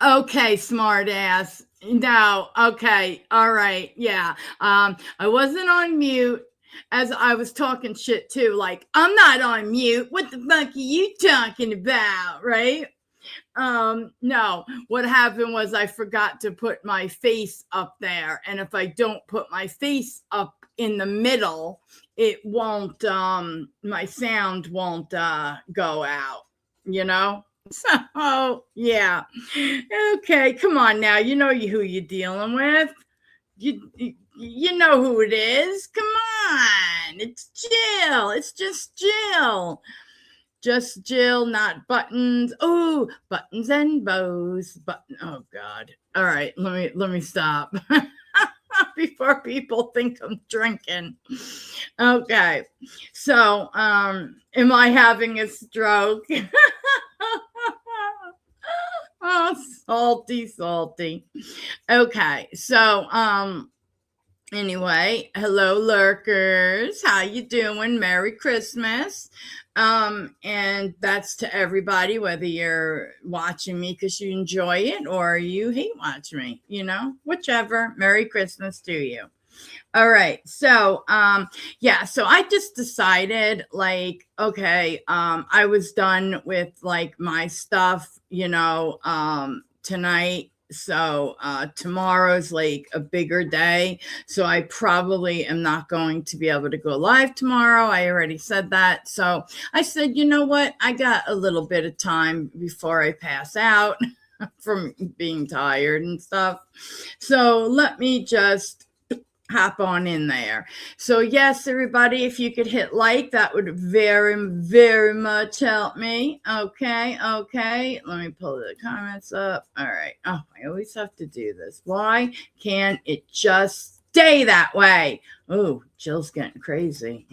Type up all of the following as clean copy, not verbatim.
Okay, smart ass. No, okay, all right, yeah. I wasn't on mute as I was talking shit too. Like, I'm not on mute. What the fuck are you talking about? Right? No, what happened was I forgot to put my face up there. And if I don't put my face up in the middle, it won't, my sound won't go out, you know? So, yeah. Okay, come on now. You know who you're dealing with. You know who it is. Come on. It's Jill. It's just Jill. Just Jill, not buttons. Oh, buttons and bows. Button. Oh God. All right, let me stop before people think I'm drinking. Okay. So, am I having a stroke? Oh, salty. Okay. So, anyway, hello lurkers. How you doing? Merry Christmas. And that's to everybody, whether you're watching me because you enjoy it or you hate watching me, whichever. Merry Christmas to you. All right. So, yeah, so I just decided like, okay, I was done with like my stuff, tonight. So, tomorrow's like a bigger day. So I probably am not going to be able to go live tomorrow. I already said that. So I said, you know what? I got a little bit of time before I pass out from being tired and stuff. So let me just hop on in there. So yes, everybody, if you could hit like, that would very, very much help me. Okay. Let me pull the comments up. All right. Oh, I always have to do this. Why can't it just stay that way? Oh, Jill's getting crazy.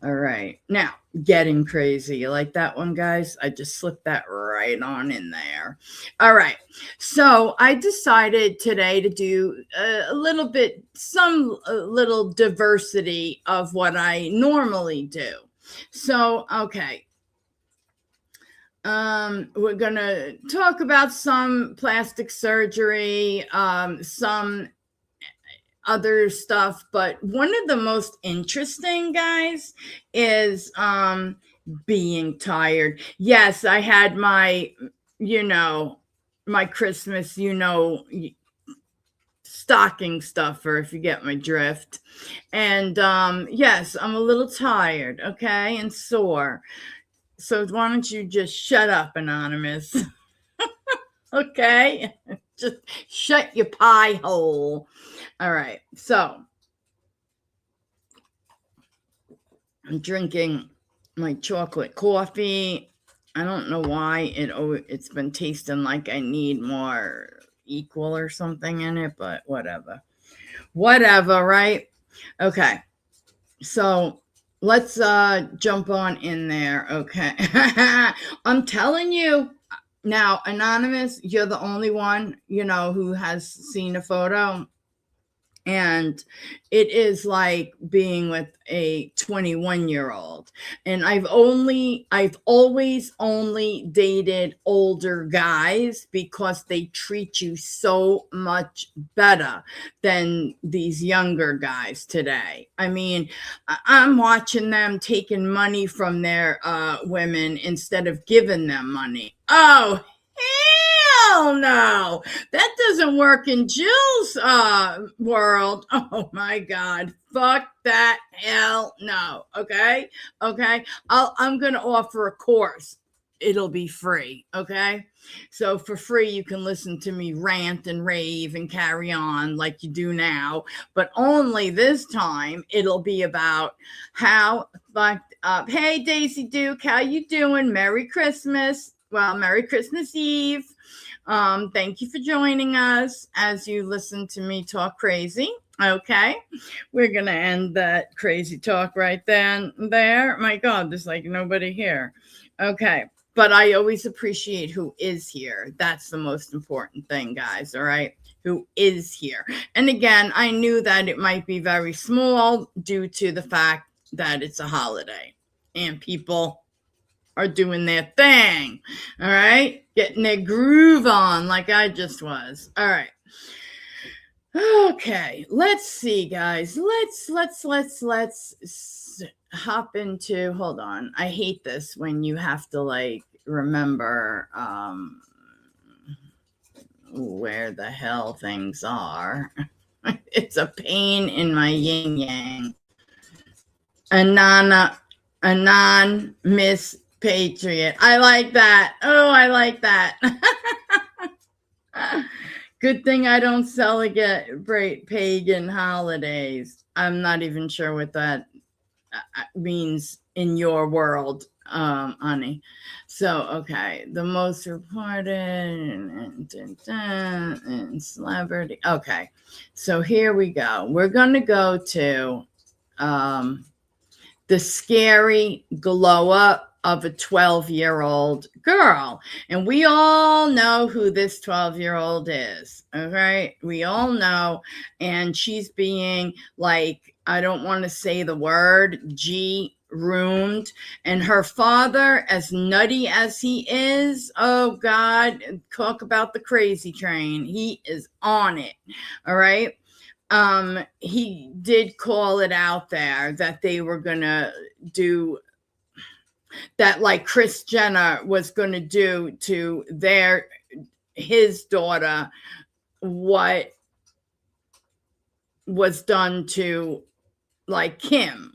All right. Now, getting crazy. You like that one, guys? I just slipped that right on in there. All right. So I decided today to do some little diversity of what I normally do. So, okay. We're going to talk about some plastic surgery, some other stuff, but one of the most interesting, guys, is being tired. Yes, I had my, my Christmas, stocking stuffer, if you get my drift. And yes, I'm a little tired, okay, and sore. So why don't you just shut up, Anonymous? Okay? Just shut your pie hole. All right. So I'm drinking my chocolate coffee. I don't know why it's been tasting like I need more equal or something in it, but whatever. Whatever, right? Okay. So let's jump on in there, okay? I'm telling you. Now, Anonymous, you're the only one, who has seen a photo. And it is like being with a 21-year-old. And I've always only dated older guys because they treat you so much better than these younger guys today. I mean, I'm watching them taking money from their women instead of giving them money. Oh, hell no. That doesn't work in Jill's world. Oh my God. Fuck that. Hell no. Okay. I'm going to offer a course. It'll be free. Okay. So for free, you can listen to me rant and rave and carry on like you do now, but only this time it'll be about how fucked up. Hey, Daisy Duke, how you doing? Merry Christmas. Well, Merry Christmas Eve. Thank you for joining us as you listen to me talk crazy. Okay, we're gonna end that crazy talk right then there. My God, there's like nobody here. Okay, but I always appreciate who is here. That's the most important thing, guys. All right, who is here. And again, I knew that it might be very small due to the fact that it's a holiday and people are doing their thing. All right, getting their groove on like I just was. All right. Okay, let's see, guys. Let's hop into. Hold on. I hate this when you have to like remember where the hell things are. It's a pain in my yin yang. Miss Patriot. I like that. Oh, I like that. Good thing I don't celebrate pagan holidays. I'm not even sure what that means in your world, honey. So, okay. The most reported and celebrity. Okay. So here we go. We're going to go to the scary glow up of a 12-year-old girl. And we all know who this 12-year-old is. Okay. We all know. And she's being like, I don't want to say the word, ruined. And her father, as nutty as he is, oh God, talk about the crazy train. He is on it. All right. He did call it out there that they were gonna do that, like Kris Jenner was gonna do to his daughter what was done to like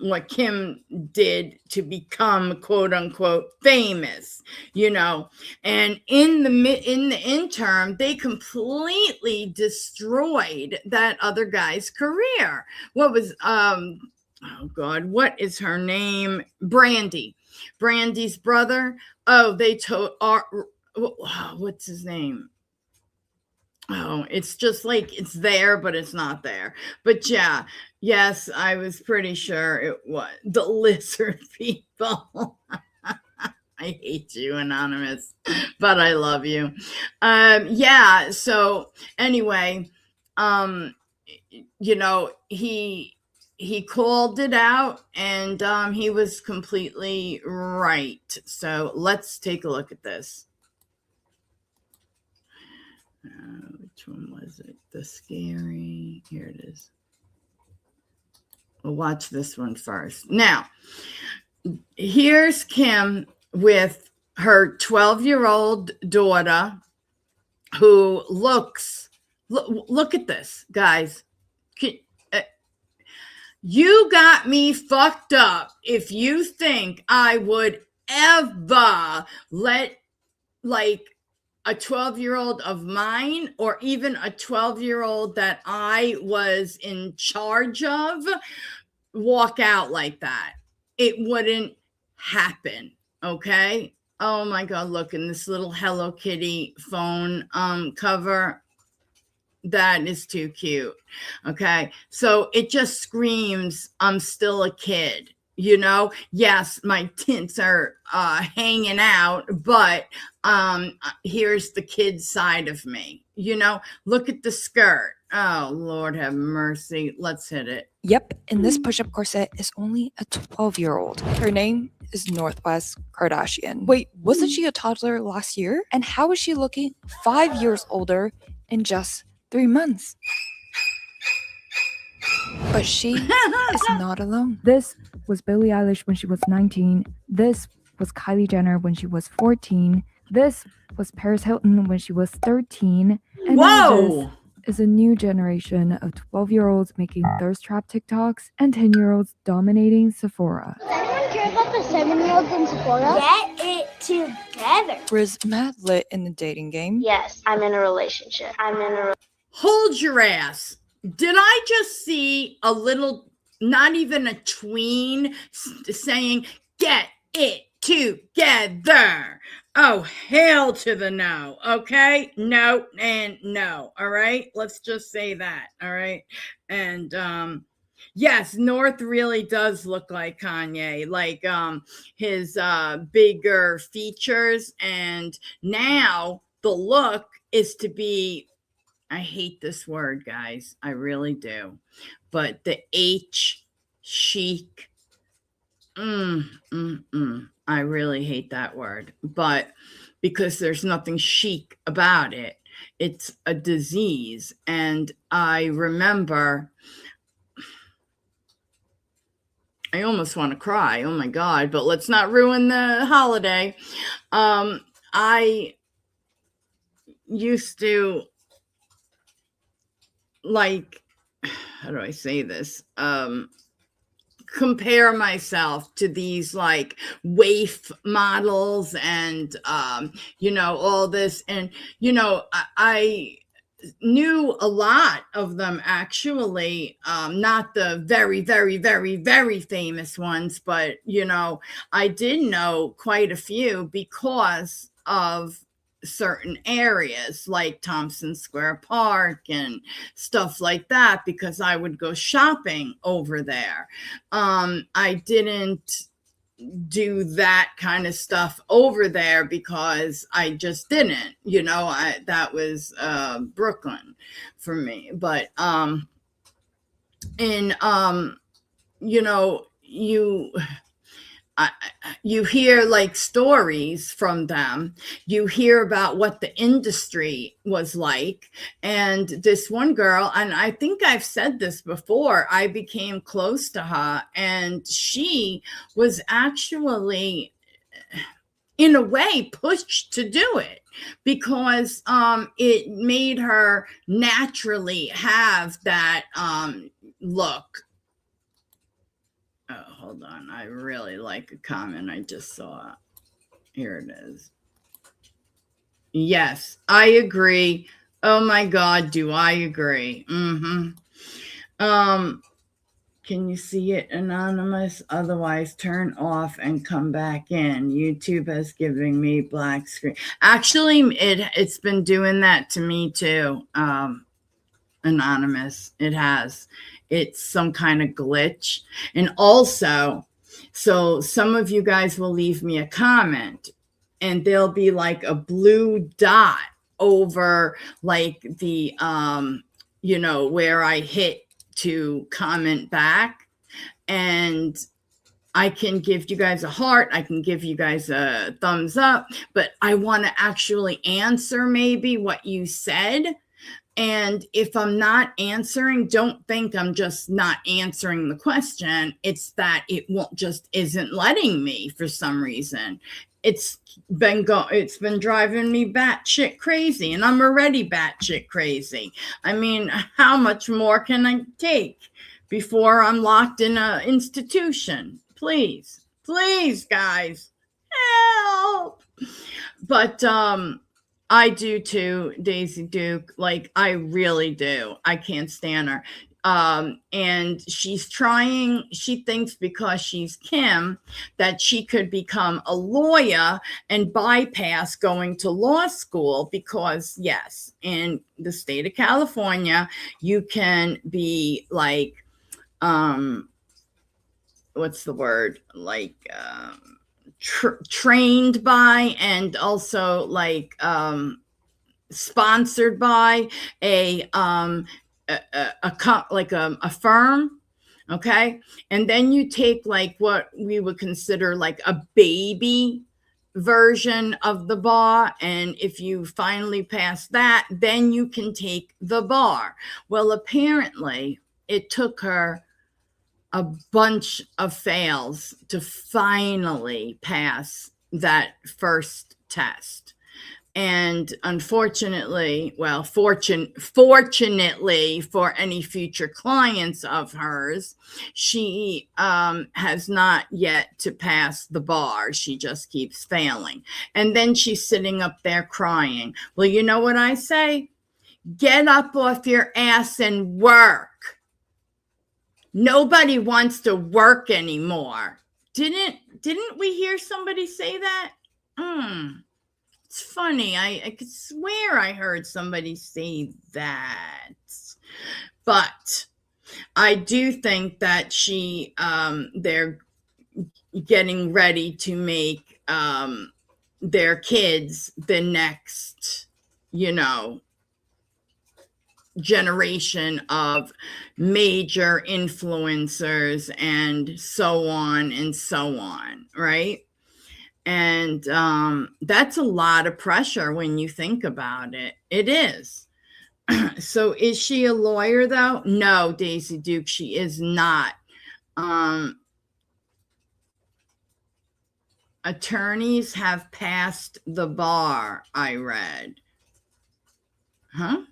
what Kim did to become quote unquote famous, and in the interim, they completely destroyed that other guy's career. What was, oh God, what is her name? Brandy's brother. Oh, what's his name? Oh, it's just like it's there, but it's not there. But yeah, yes, I was pretty sure it was the lizard people. I hate you, Anonymous, but I love you. Yeah, so anyway, he called it out and he was completely right. So let's take a look at this. Which one was it? The scary. Here it is. We'll watch this one first. Now, Here's Kim with her 12-year-old daughter who look at this, guys. You got me fucked up if you think I would ever let like a 12-year-old of mine or even a 12-year-old that I was in charge of walk out like that. It wouldn't happen. Okay. Oh my God. Look in this little Hello Kitty phone cover. That is too cute. Okay. So it just screams, I'm still a kid. You know, yes, my tits are hanging out, but here's the kid side of me. You know, look at the skirt. Oh, Lord have mercy. Let's hit it. Yep, and this push-up corset is only a 12-year-old. Her name is Northwest Kardashian. Wait, wasn't she a toddler last year? And how is she looking 5 years older in just 3 months? But she is not alone. This was Billie Eilish when she was 19. This was Kylie Jenner when she was 14. This was Paris Hilton when she was 13. And Whoa! Is a new generation of 12-year-olds making thirst trap TikToks and 10-year-olds dominating Sephora. Does anyone care about the 7-year-olds in Sephora? Get it together. Riz mad lit in the dating game. Yes, I'm in a relationship. Hold your ass. Did I just see a little, not even a tween, saying, get it together? Oh, hell to the no. Okay. No and no. All right. Let's just say that. All right. And, yes, North really does look like Kanye, like, his, bigger features. And now the look is to be, I hate this word, guys. I really do. But the H chic. I really hate that word. But because there's nothing chic about it. It's a disease. And I remember, I almost want to cry. Oh my God. But let's not ruin the holiday. I used to, like, how do I say this? Compare myself to these like waif models and, you know, all this. And, you know, I knew a lot of them actually, not the very, very, very, very famous ones, but, you know, I did know quite a few because of certain areas like Thompson Square Park and stuff like that, because I would go shopping over there. I didn't do that kind of stuff over there because I just didn't, you know, that was Brooklyn for me. But you know, you hear like stories from them. You hear about what the industry was like. And this one girl, and I think I've said this before, I became close to her, and she was actually, in a way, pushed to do it because it made her naturally have that look. Oh, hold on. I really like a comment I just saw. Here it is. Yes, I agree. Oh my God, do I agree? Can you see it, anonymous? Otherwise, turn off and come back in. YouTube has given me black screen. Actually, it's been doing that to me too. Anonymous, it has. It's some kind of glitch. And also, so some of you guys will leave me a comment and there'll be like a blue dot over like the you know, where I hit to comment back, and I can give you guys a heart, I can give you guys a thumbs up, but I want to actually answer maybe what you said. And if I'm not answering, don't think I'm just not answering the question. It's that it won't just isn't letting me for some reason. It's been driving me batshit crazy, and I'm already batshit crazy. I mean, how much more can I take before I'm locked in an institution? Please, guys, help. But I do too, Daisy Duke. Like, I really do. I can't stand her. And she thinks because she's Kim that she could become a lawyer and bypass going to law school, because yes, in the state of California, you can be like, what's the word? Like, trained by, and also like sponsored by a firm. Okay. And then you take like what we would consider like a baby version of the bar, and if you finally pass that, then you can take the bar. Well, apparently it took her a bunch of fails to finally pass that first test. And unfortunately, well, fortunately for any future clients of hers, she has not yet to pass the bar. She just keeps failing. And then she's sitting up there crying. Well, you know what I say? Get up off your ass and work. Nobody wants to work anymore. Didn't we hear somebody say that? It's funny. I could swear I heard somebody say that. But I do think that they're getting ready to make their kids the next, generation of major influencers and so on, right? And that's a lot of pressure when you think about it. It is. So is she a lawyer though? No, Daisy Duke, she is not. Attorneys have passed the bar, I read. Huh?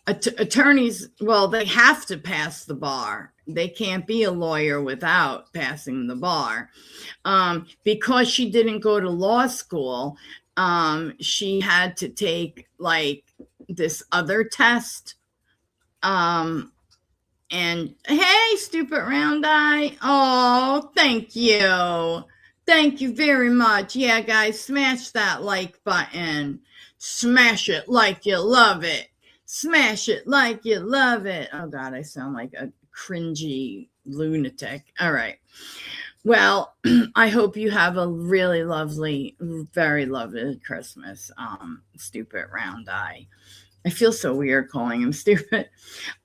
Attorneys, well, they have to pass the bar. They can't be a lawyer without passing the bar. Because she didn't go to law school, she had to take like this other test. And hey, stupid round eye. Oh, thank you. Thank you very much. Yeah, guys, smash that like button. Smash it like you love it. Smash it like you love it. Oh, God, I sound like a cringy lunatic. All right. Well, I hope you have a really lovely, very lovely Christmas, stupid round eye. I feel so weird calling him stupid.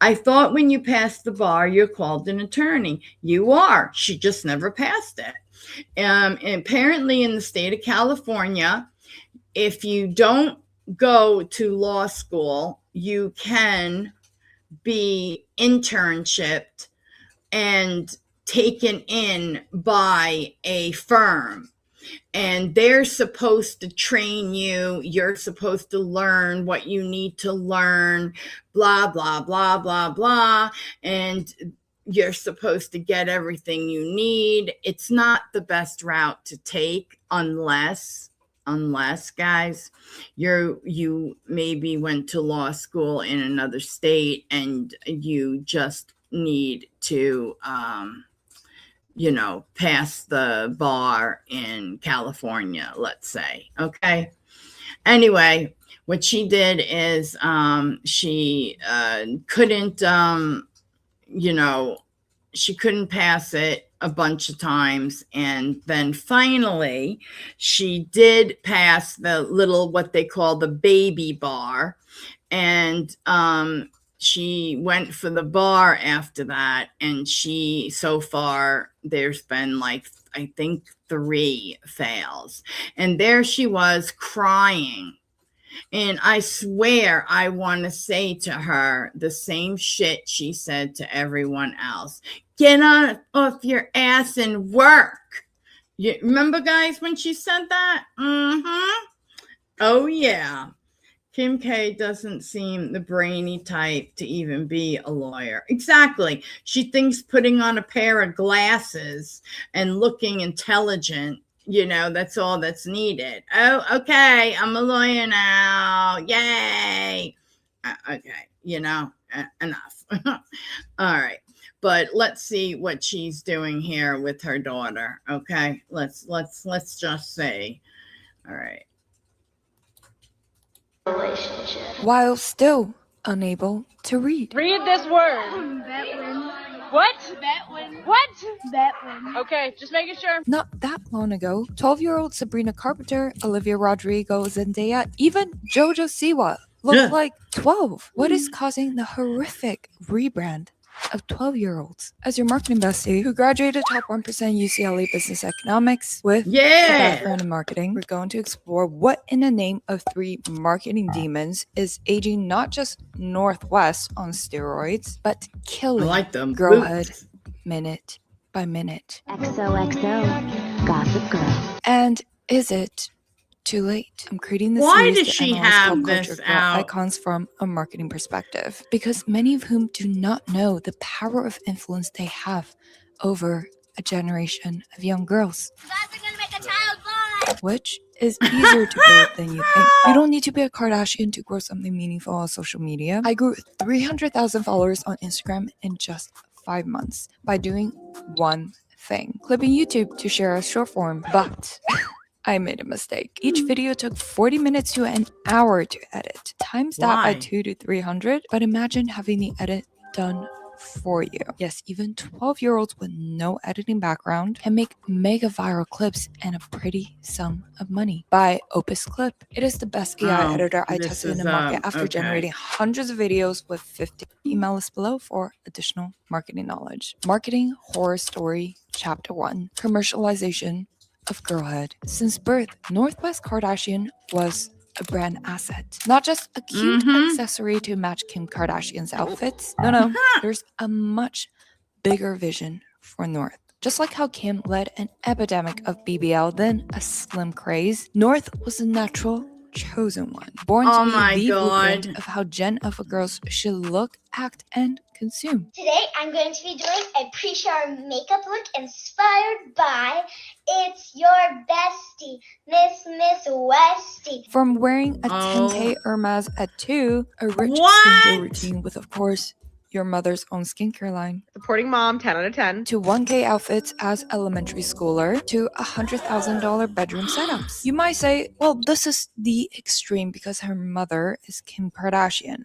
I thought when you passed the bar, you're called an attorney. You are. She just never passed it. And apparently in the state of California, if you don't go to law school, you can be internshipped and taken in by a firm. And they're supposed to train you. You're supposed to learn what you need to learn, blah, blah, blah, blah, blah. And you're supposed to get everything you need. It's not the best route to take unless guys, you maybe went to law school in another state and you just need to pass the bar in California, let's say. Okay. Anyway, what she did is she couldn't she couldn't pass it a bunch of times, and then finally she did pass the little, what they call the baby bar, and she went for the bar after that, and so far there's been like, I think 3 fails, and there she was crying And I swear I want to say to her the same shit she said to everyone else. Get off your ass and work. You remember, guys, when she said that? Mm-hmm. Oh, yeah. Kim K doesn't seem the brainy type to even be a lawyer. Exactly. She thinks putting on a pair of glasses and looking intelligent, that's all that's needed. Oh, okay. I'm a lawyer now. Yay. Okay. Enough. All right. But let's see what she's doing here with her daughter. Okay. Let's just say, all right. Relationship. While still unable to read. Read this word. Betwin. What? Betwin. What? Betwin. Okay, just making sure. Not that long ago, 12-year-old Sabrina Carpenter, Olivia Rodrigo, Zendaya, even JoJo Siwa looked like 12. What is causing the horrific rebrand of 12-year-olds? As your marketing bestie who graduated top 1% UCLA business economics with a background in marketing, we're going to explore what in the name of 3 marketing demons is aging not just Northwest on steroids, but killing girlhood minute by minute. XOXO. Gossip Girl. And is it too late? I'm creating this Why series does to she analyze have pop this culture girl out? icons from a marketing perspective, because many of whom do not know the power of influence they have over a generation of young girls. You guys are gonna make a child born. Which is easier to build than you think. You don't need to be a Kardashian to grow something meaningful on social media. I grew 300,000 followers on Instagram in just 5 months by doing one thing: clipping YouTube to share a short form. But I made a mistake. Each video took 40 minutes to an hour to edit. Times that by Why? 2 to 300, but imagine having the edit done for you. Yes, even 12-year-olds with no editing background can make mega viral clips and a pretty sum of money. Buy Opus Clip. It is the best AI editor I tested in the market after generating hundreds of videos with 50. Email us below for additional marketing knowledge. Marketing Horror Story Chapter 1: Commercialization of girlhood. Since birth, Northwest Kardashian was a brand asset, not just a cute accessory to match Kim Kardashian's outfits. No, there's a much bigger vision for North. Just like how Kim led an epidemic of BBL, then a slim craze, North was a natural chosen one, born to be the blueprint of how Gen Alpha girls should look, act, and consume. Today I'm going to be doing a pre-shower makeup look inspired by It's Your Bestie, Miss Westie. From wearing a 10K Hermes at 2, a rich skincare routine with, of course, your mother's own skincare line, Supporting mom, 10 out of 10. to 1K outfits as elementary schooler, to $100,000 bedroom setups. You might say, well, this is the extreme because her mother is Kim Kardashian.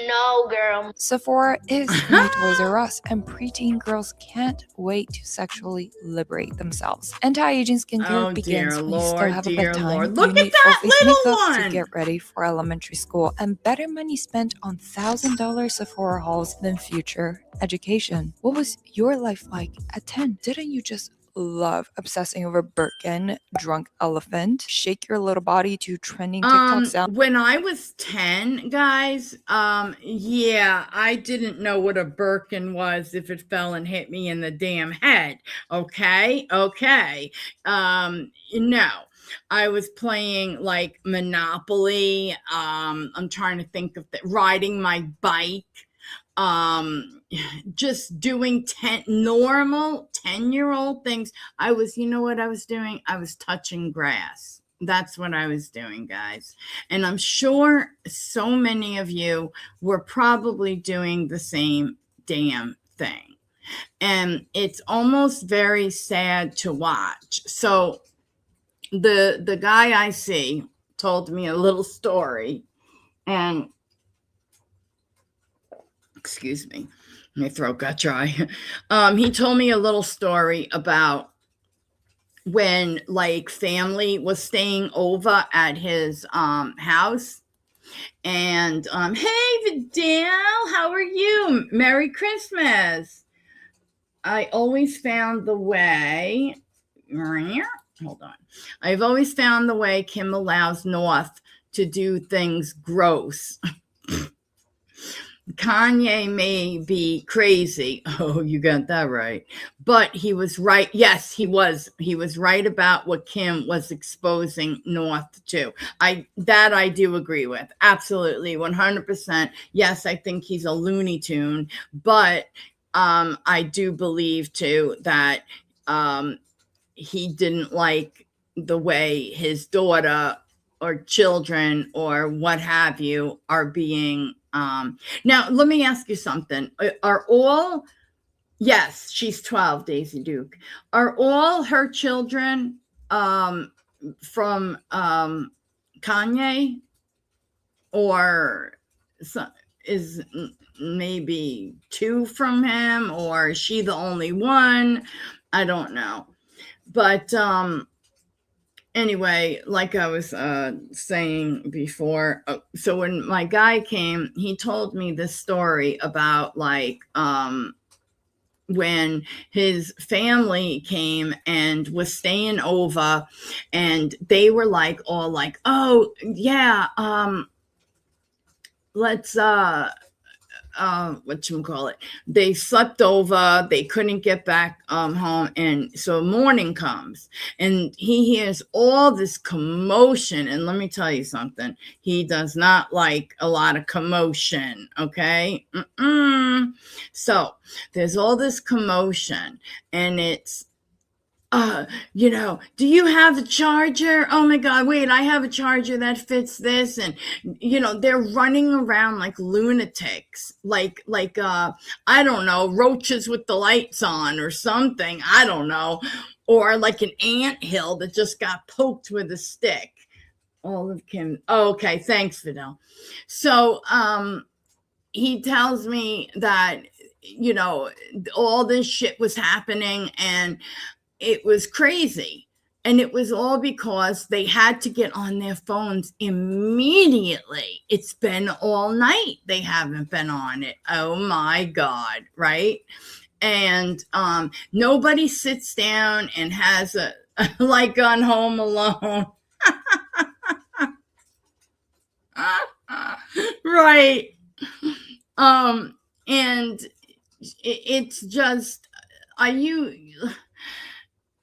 No, girl. Sephora is new Toys R Us, and preteen girls can't wait to sexually liberate themselves. Anti-aging skincare begins when you still have a bedtime. Look you at need that full-face little makeup one to get ready for elementary school, and better money spent on $1,000 Sephora hauls than future education. What was your life like at 10? Didn't you just love obsessing over Birkin, drunk elephant, shake your little body to trending TikTok sound? When I was 10, guys, yeah, I didn't know what a Birkin was if it fell and hit me in the damn head. Okay. No. I was playing like Monopoly. I'm trying to think of riding my bike. Just doing normal 10-year-old things. You know what I was doing? I was touching grass. That's what I was doing, guys. And I'm sure so many of you were probably doing the same damn thing. And it's almost very sad to watch. So the guy I see told me a little story, and excuse me, my throat got dry. He told me a little story about when like family was staying over at his house, and hey Vidal, how are you? Merry Christmas. I always found the way. Hold on. I've always found the way Kim allows North to do things gross. Kanye may be crazy. Oh, you got that right. But he was right. Yes, he was. He was right about what Kim was exposing North to. I do agree with. Absolutely, 100%. Yes, I think he's a Looney Tune, but I do believe too that he didn't like the way his daughter or children or what have you are being now let me ask you something. Are all yes, she's 12, Daisy Duke. Are all her children from Kanye, or is maybe 2 from him, or is she the only one? I don't know. But anyway, like I was saying before, so when my guy came, he told me this story about like when his family came and was staying over, and they were like all like, oh yeah, let's whatchamacallit, they slept over, they couldn't get back home, and so morning comes and he hears all this commotion, and let me tell you something, he does not like a lot of commotion, okay? So there's all this commotion, and it's do you have a charger? Oh my God, wait, I have a charger that fits this. And, they're running around like lunatics, like, I don't know, roaches with the lights on or something. I don't know. Or like an anthill that just got poked with a stick. All of Kim. Oh, okay. Thanks, Fidel. So, he tells me that, all this shit was happening, and it was crazy. And it was all because they had to get on their phones immediately. It's been all night. They haven't been on it. Oh my God. Right. And nobody sits down and has a like on Home Alone. Right. And it's just,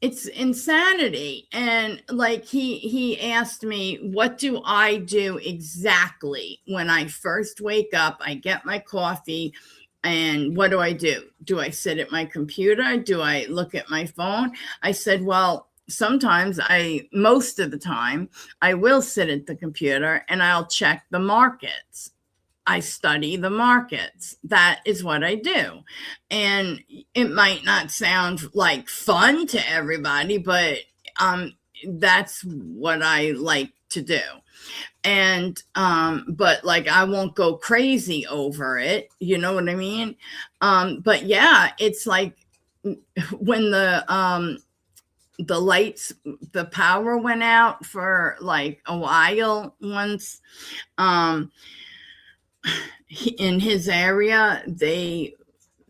it's insanity. And like he asked me, what do I do exactly when I first wake up? I get my coffee, and what do I do? Do I sit at my computer? Do I look at my phone? I said, well, sometimes most of the time, I will sit at the computer and I'll check the markets. I study the markets. That is what I do. And it might not sound like fun to everybody, but that's what I like to do. And but like I won't go crazy over it, you know what I mean? But yeah, it's like when the lights, the power went out for like a while once, in his area, they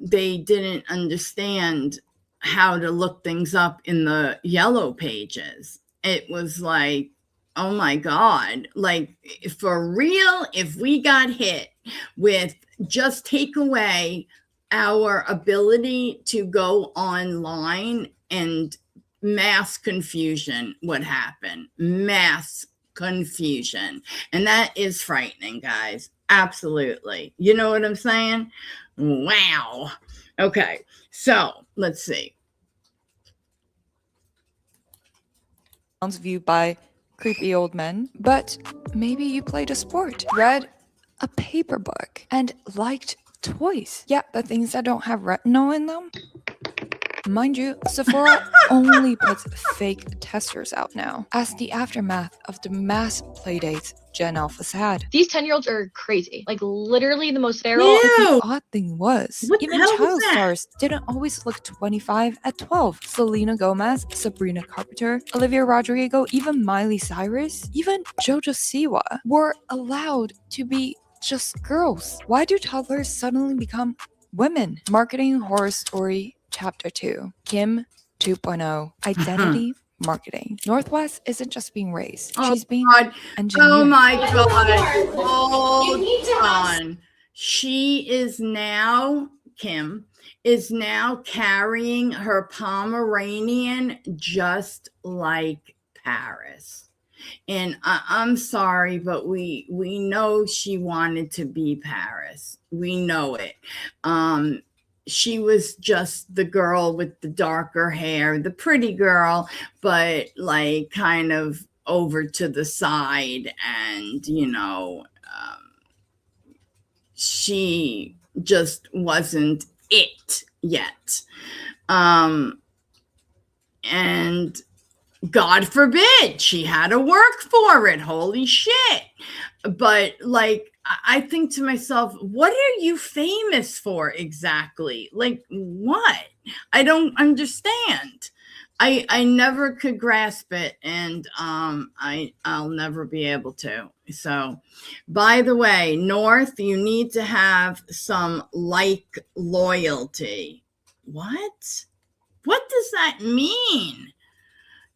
didn't understand how to look things up in the yellow pages. It was like, oh my God, like for real, if we got hit with just take away our ability to go online, and mass confusion would happen. Mass confusion. And that is frightening, guys. Absolutely. You know what I'm saying? Wow. Okay. So let's see. Viewed by creepy old men, but maybe you played a sport, read a paper book, and liked toys. Yeah, but things that don't have retinol in them. Mind you, Sephora only puts fake testers out now, as the aftermath of the mass playdates Gen Alphas had. These 10-year-olds are crazy. Like, literally the most feral. Ew. The odd thing was, What the even hell was child that? stars didn't always look 25 at 12. Selena Gomez, Sabrina Carpenter, Olivia Rodrigo, even Miley Cyrus, even JoJo Siwa were allowed to be just girls. Why do toddlers suddenly become women? Marketing Horror Story Chapter 2, Kim 2.0, Identity marketing. Northwest isn't just being raised, Oh, she's being God. engineered. Oh my God. Hold on. She is now, Kim is now carrying her Pomeranian just like Paris. And I'm sorry, but we know she wanted to be Paris. We know it. She was just the girl with the darker hair, the pretty girl, but like kind of over to the side. And, she just wasn't it yet. And God forbid she had to work for it. Holy shit. But like, I think to myself, what are you famous for exactly? Like what? I don't understand. I never could grasp it, and I'll never be able to. So, by the way, North, you need to have some like loyalty. What? What does that mean?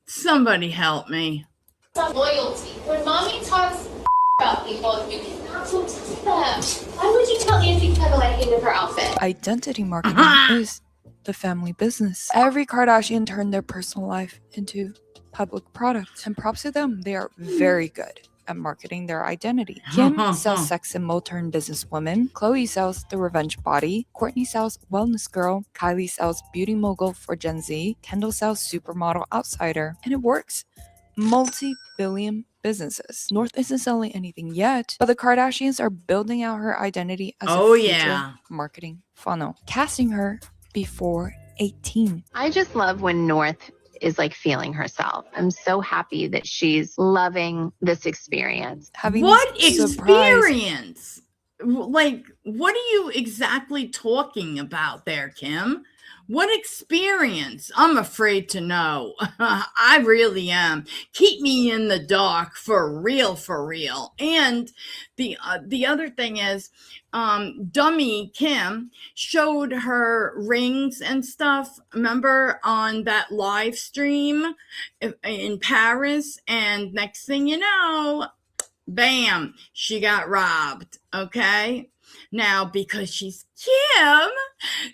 Somebody help me. Loyalty. When mommy talks about people, you cannot tell them. Why would you tell Auntie Kendall I hated her outfit? Identity marketing is the family business. Every Kardashian turned their personal life into public products, and props to them, they are very good at marketing their identity. Kim sells sex and modern businesswoman. Khloe sells the revenge body. Kourtney sells wellness girl. Kylie sells beauty mogul for Gen Z. Kendall sells supermodel outsider. And it works. Multi-billion businesses. North isn't selling anything yet, but the Kardashians are building out her identity as a future marketing funnel, casting her before 18. I just love when North is like feeling herself. I'm so happy that she's loving this experience. What experience? Like, what are you exactly talking about there, Kim? What experience? I'm afraid to know. I really am. Keep me in the dark for real, for real. And the other thing is, dummy Kim showed her rings and stuff. Remember on that live stream in Paris? And next thing you know, bam, she got robbed. Okay. Now, because she's Kim,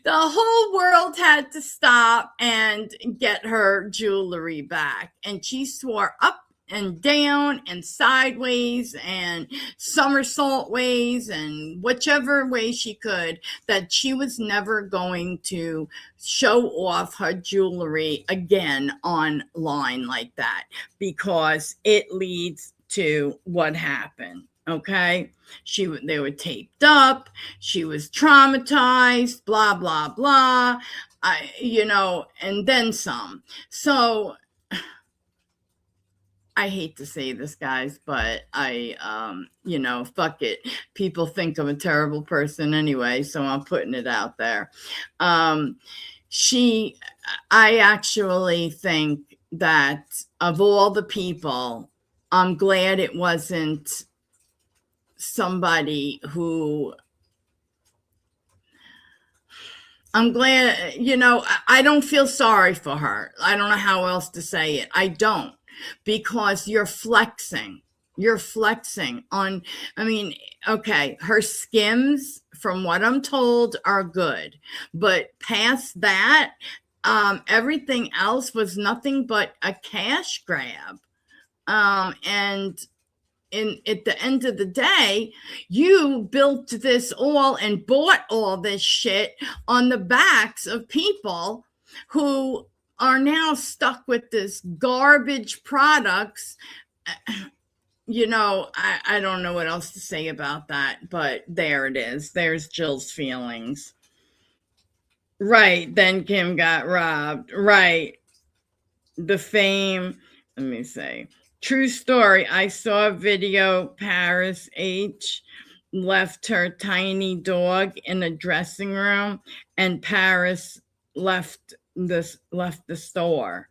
the whole world had to stop and get her jewelry back. And she swore up and down and sideways and somersault ways and whichever way she could that she was never going to show off her jewelry again online like that, because it leads to what happened. Okay. They were taped up. She was traumatized, blah, blah, blah. And then some. So I hate to say this, guys, but fuck it. People think I'm a terrible person anyway, so I'm putting it out there. I actually think that of all the people, I'm glad it wasn't somebody who, I'm glad, I don't feel sorry for her. I don't know how else to say it. I don't, because you're flexing on, okay, her skims, from what I'm told, are good, but past that, everything else was nothing but a cash grab. And at the end of the day, you built this all and bought all this shit on the backs of people who are now stuck with this garbage products. I don't know what else to say about that, but there it is. There's Jill's feelings. Right. Then Kim got robbed. Right. The fame. Let me say. True story. I saw a video. Paris H left her tiny dog in a dressing room, and Paris left the store.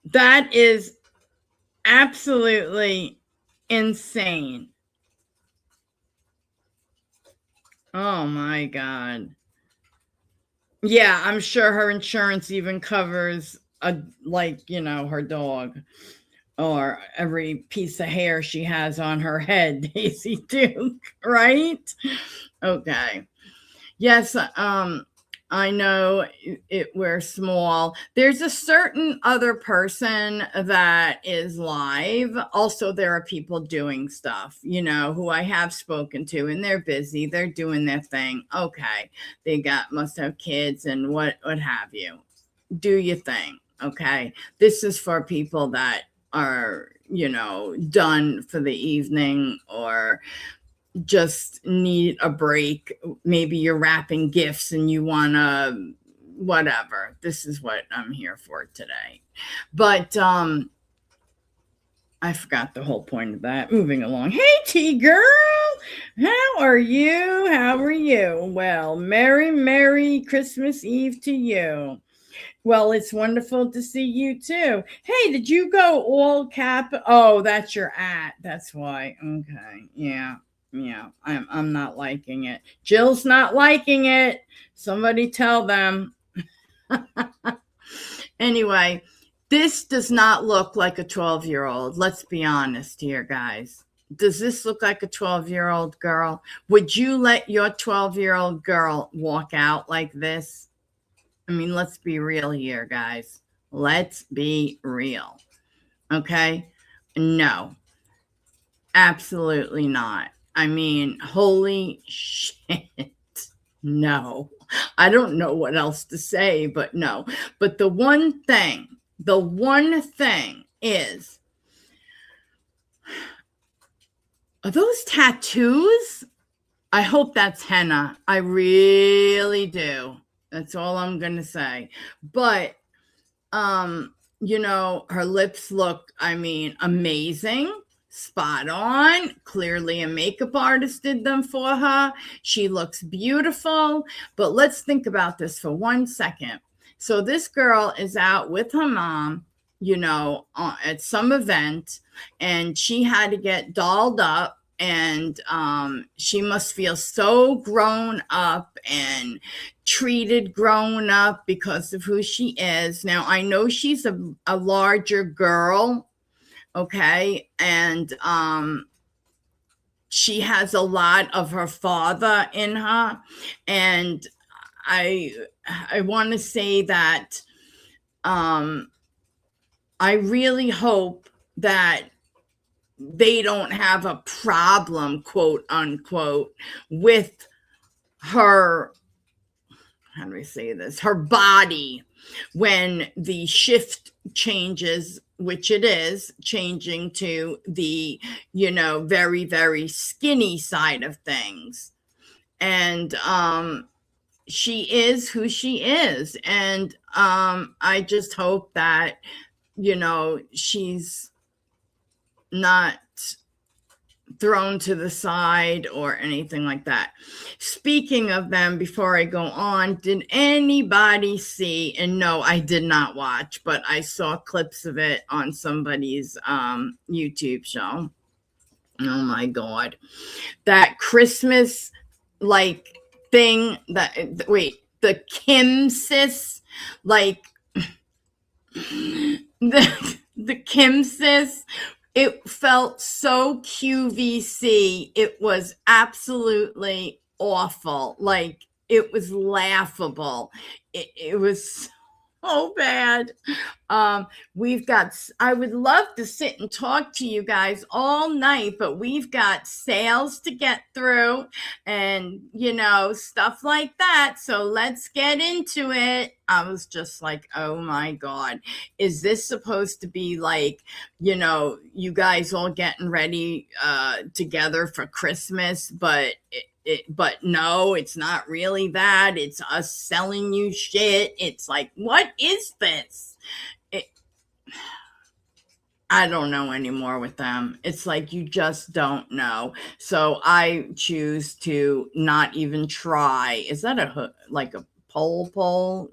That is absolutely insane. Oh my God. Yeah, I'm sure her insurance even covers like, her dog, or every piece of hair she has on her head, Daisy Duke, right? Okay. Yes, I know we're small. There's a certain other person that is live. Also, there are people doing stuff, who I have spoken to, and they're busy. They're doing their thing. Okay. They must have kids and what have you. Do your thing. Okay. This is for people that are, done for the evening, or just need a break. Maybe you're wrapping gifts and you want to, whatever. This is what I'm here for today. But I forgot the whole point of that. Moving along. Hey, T girl, how are you? Well, Merry Christmas Eve to you. Well, it's wonderful to see you too. Hey, did you go all cap? Oh, that's your @ That's why. Okay. Yeah. I'm not liking it. Jill's not liking it. Somebody tell them. Anyway, this does not look like a 12-year-old. Let's be honest here, guys. Does this look like a 12-year-old girl? Would you let your 12-year-old girl walk out like this? I mean, let's be real here, guys. Let's be real. Okay? No. Absolutely not. I mean, holy shit. No. I don't know what else to say, but no. But the one thing is, are those tattoos? I hope that's henna. I really do. That's all I'm going to say. But, her lips look, amazing. Spot on. Clearly a makeup artist did them for her. She looks beautiful. But let's think about this for 1 second. So this girl is out with her mom, at some event, and she had to get dolled up, and she must feel so grown up and treated grown up because of who she is. Now, I know she's a larger girl. Okay. And she has a lot of her father in her. And I want to say that I really hope that they don't have a problem, quote unquote, with her, how do I say this, her body, when the shift changes, which it is changing to the, very, very skinny side of things. And she is who she is. And I just hope that, she's not thrown to the side or anything like that. Speaking of them, before I go on, did anybody see, and no, I did not watch, but I saw clips of it on somebody's YouTube show. Oh my God. That Christmas thing the Kim sis, the Kim sis, it felt so QVC. It was absolutely awful. It was laughable. It was so bad. I would love to sit and talk to you guys all night, but we've got sales to get through and, stuff like that. So let's get into it. I was just like, oh my God, is this supposed to be you guys all getting ready together for Christmas? But but no, it's not really that. It's us selling you shit. It's like, what is this? I don't know anymore with them. It's like, you just don't know. So I choose to not even try. Is that a pole? Oh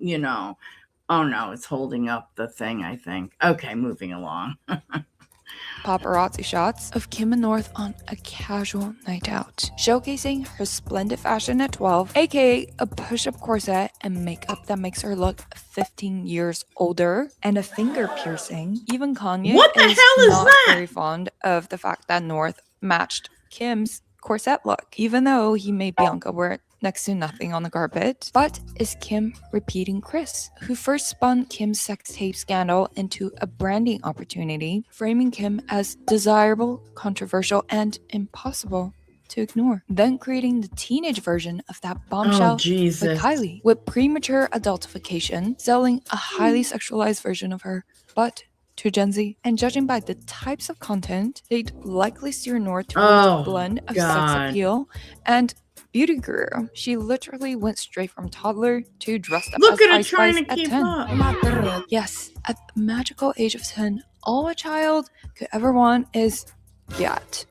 no, it's holding up the thing, I think. Okay, moving along. paparazzi shots of Kim and North on a casual night out, showcasing her splendid fashion at 12, aka a push-up corset and makeup that makes her look 15 years older, and a finger piercing. Even Kanye What the is hell is not that? very fond of the fact that North matched Kim's corset look, even though he made Bianca wear next to nothing on the carpet. But is Kim repeating Chris, who first spun Kim's sex tape scandal into a branding opportunity, framing Kim as desirable, controversial, and impossible to ignore, then creating the teenage version of that bombshell with Jesus. Kylie, with premature adultification, selling a highly sexualized version of her, but to Gen Z. And judging by the types of content, they'd likely steer North towards a blend of sex appeal and beauty guru. She literally went straight from toddler to dressed up Look as at her Ice trying Spice to at keep 10. up. Yes, at the magical age of 10, all a child could ever want is yacht.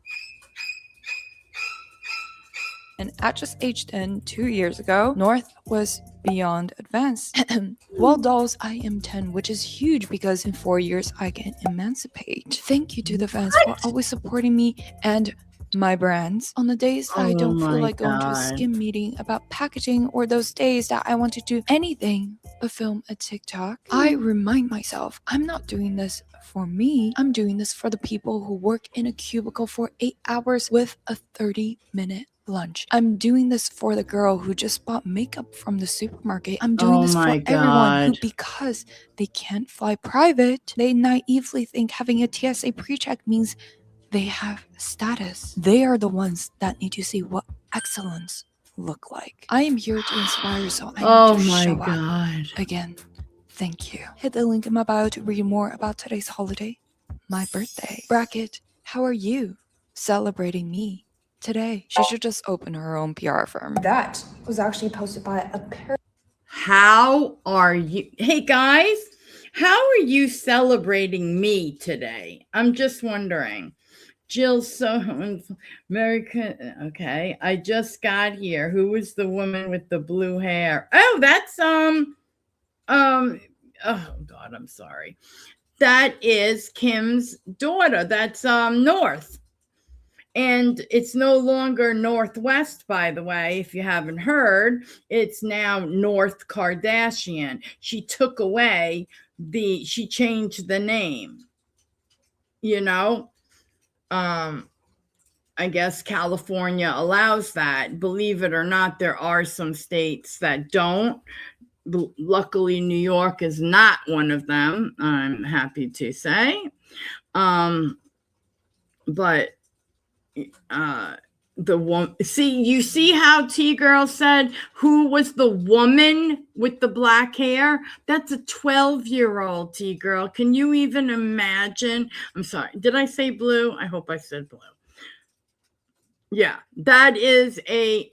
And at just age 10, 2 years ago, North was beyond advanced. Well, dolls, I am 10, which is huge because in 4 years I can emancipate. Thank you to the fans for always supporting me and my brands. On the days that I don't feel like going to a skim meeting about packaging, or those days that I want to do anything but film a TikTok, I remind myself I'm not doing this for me. I'm doing this for the people who work in a cubicle for 8 hours with a 30-minute lunch. I'm doing this for the girl who just bought makeup from the supermarket. I'm doing this for everyone who, because they can't fly private, they naively think having a TSA pre-check means they have status. They are the ones that need to see what excellence look like. I am here to inspire, so I need to show up. Again, thank you. Hit the link in my bio to read more about today's holiday, my birthday. Bracket, how are you celebrating me today? She should just open her own PR firm. That was actually posted by a How are you? Hey guys, how are you celebrating me today? I'm just wondering. Jill, so American. Okay, I just got here. Who was the woman with the blue hair? Oh, that's oh God, I'm sorry. That is Kim's daughter. That's North. And it's no longer Northwest, by the way, if you haven't heard. It's now North Kardashian. She took away she changed the name. You know, I guess California allows that. Believe it or not, there are some states that don't. Luckily, New York is not one of them, I'm happy to say. But the one, you see how T-Girl said who was the woman with the black hair? That's a 12-year-old, T-Girl. Can you even imagine? I'm sorry, did I say blue? I hope I said blue. Yeah, that is a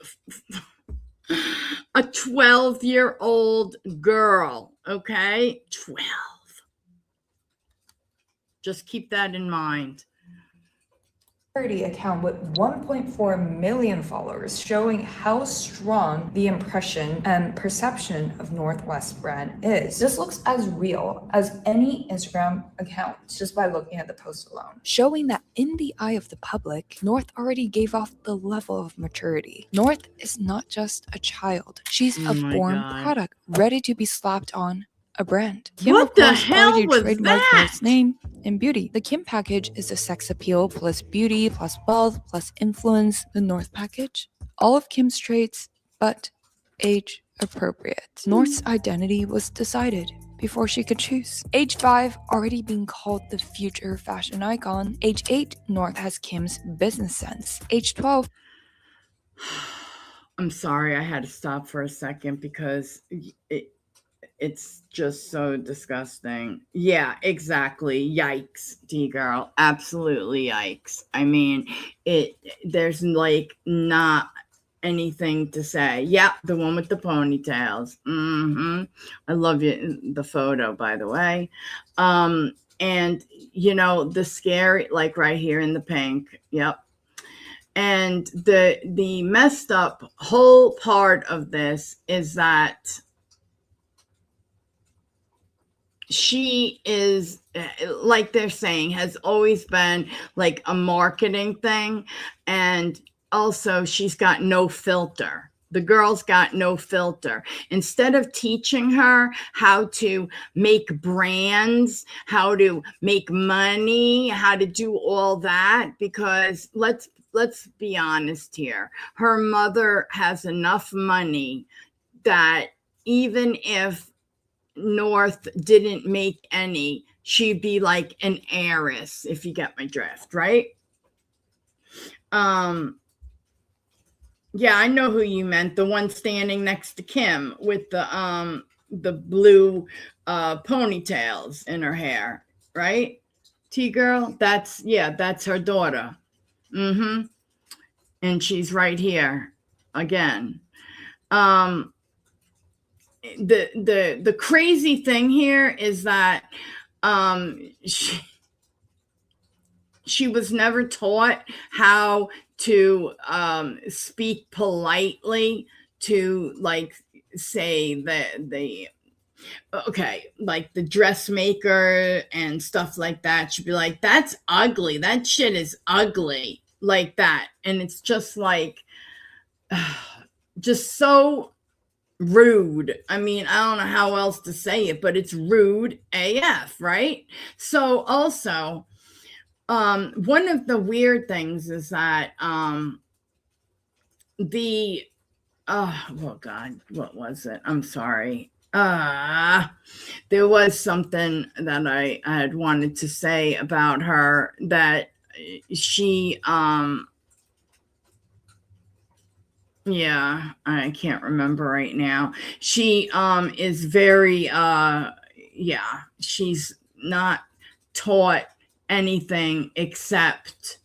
12-year-old girl, okay? 12. Just keep that in mind. Account with 1.4 million followers, showing how strong the impression and perception of Northwest brand is. This looks as real as any Instagram account just by looking at the post alone, showing that in the eye of the public, North already gave off the level of maturity. North is not just a child, she's a born product ready to be slapped on a brand. Kim, what the hell was trademark that? North's name in beauty. The Kim package is the sex appeal plus beauty plus wealth plus influence. The North package, all of Kim's traits, but age appropriate. North's identity was decided before she could choose. Age 5, already being called the future fashion icon. Age 8, North has Kim's business sense. Age 12, I'm sorry, I had to stop for a second because it's just so disgusting. Yeah, exactly. Yikes, T-Girl. Absolutely yikes. I mean, there's like not anything to say. Yeah, the one with the ponytails. I love the photo, by the way. And you know, the scary, like right here in the pink. Yep. And the messed up whole part of this is that she is, like they're saying, has always been like a marketing thing. And also, she's got no filter. The girl's got no filter. Instead of teaching her how to make brands, how to make money, how to do all that, because let's be honest here. Her mother has enough money that even if North didn't make any, she'd be like an heiress, if you get my drift, right? Yeah, I know who you meant. The one standing next to Kim with the blue ponytails in her hair, right? T-girl, that's her daughter. And she's right here again. The crazy thing here is that she was never taught how to speak politely to, like, say the okay, like the dressmaker and stuff like that. She'd be like, that's ugly, that shit is ugly, like that. And it's just like just so rude. I mean, I don't know how else to say it, but it's rude AF, right? So also, one of the weird things is that the oh God, what was it? I'm sorry. There was something that I had wanted to say about her, that she yeah, I can't remember right now. She is very yeah, she's not taught anything except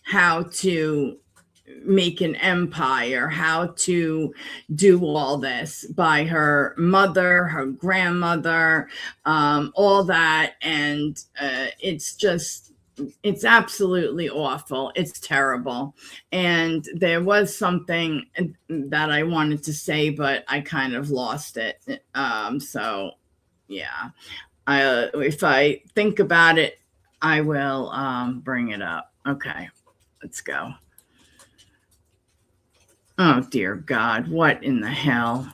how to make an empire, how to do all this by her mother, her grandmother, all that. And it's absolutely awful. It's terrible. And there was something that I wanted to say, but I kind of lost it. So yeah, if I think about it, I will bring it up. Okay, let's go. Oh dear God, what in the hell?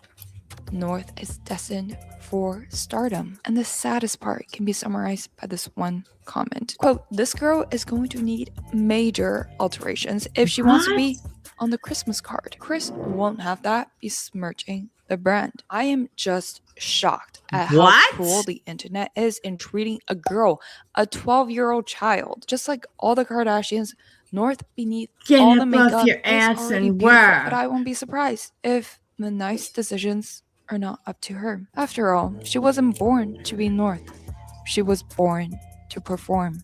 North is destined for stardom. And the saddest part can be summarized by this one comment. Quote, this girl is going to need major alterations if she wants to be on the Christmas card. Chris won't have that besmirching the brand. I am just shocked at how cruel the internet is in treating a girl, a 12-year-old child, just like all the Kardashians. North beneath all the makeup your ass is already and beautiful, wear. but I won't be surprised if the nice decisions are not up to her. After all, she wasn't born to be North. She was born to perform.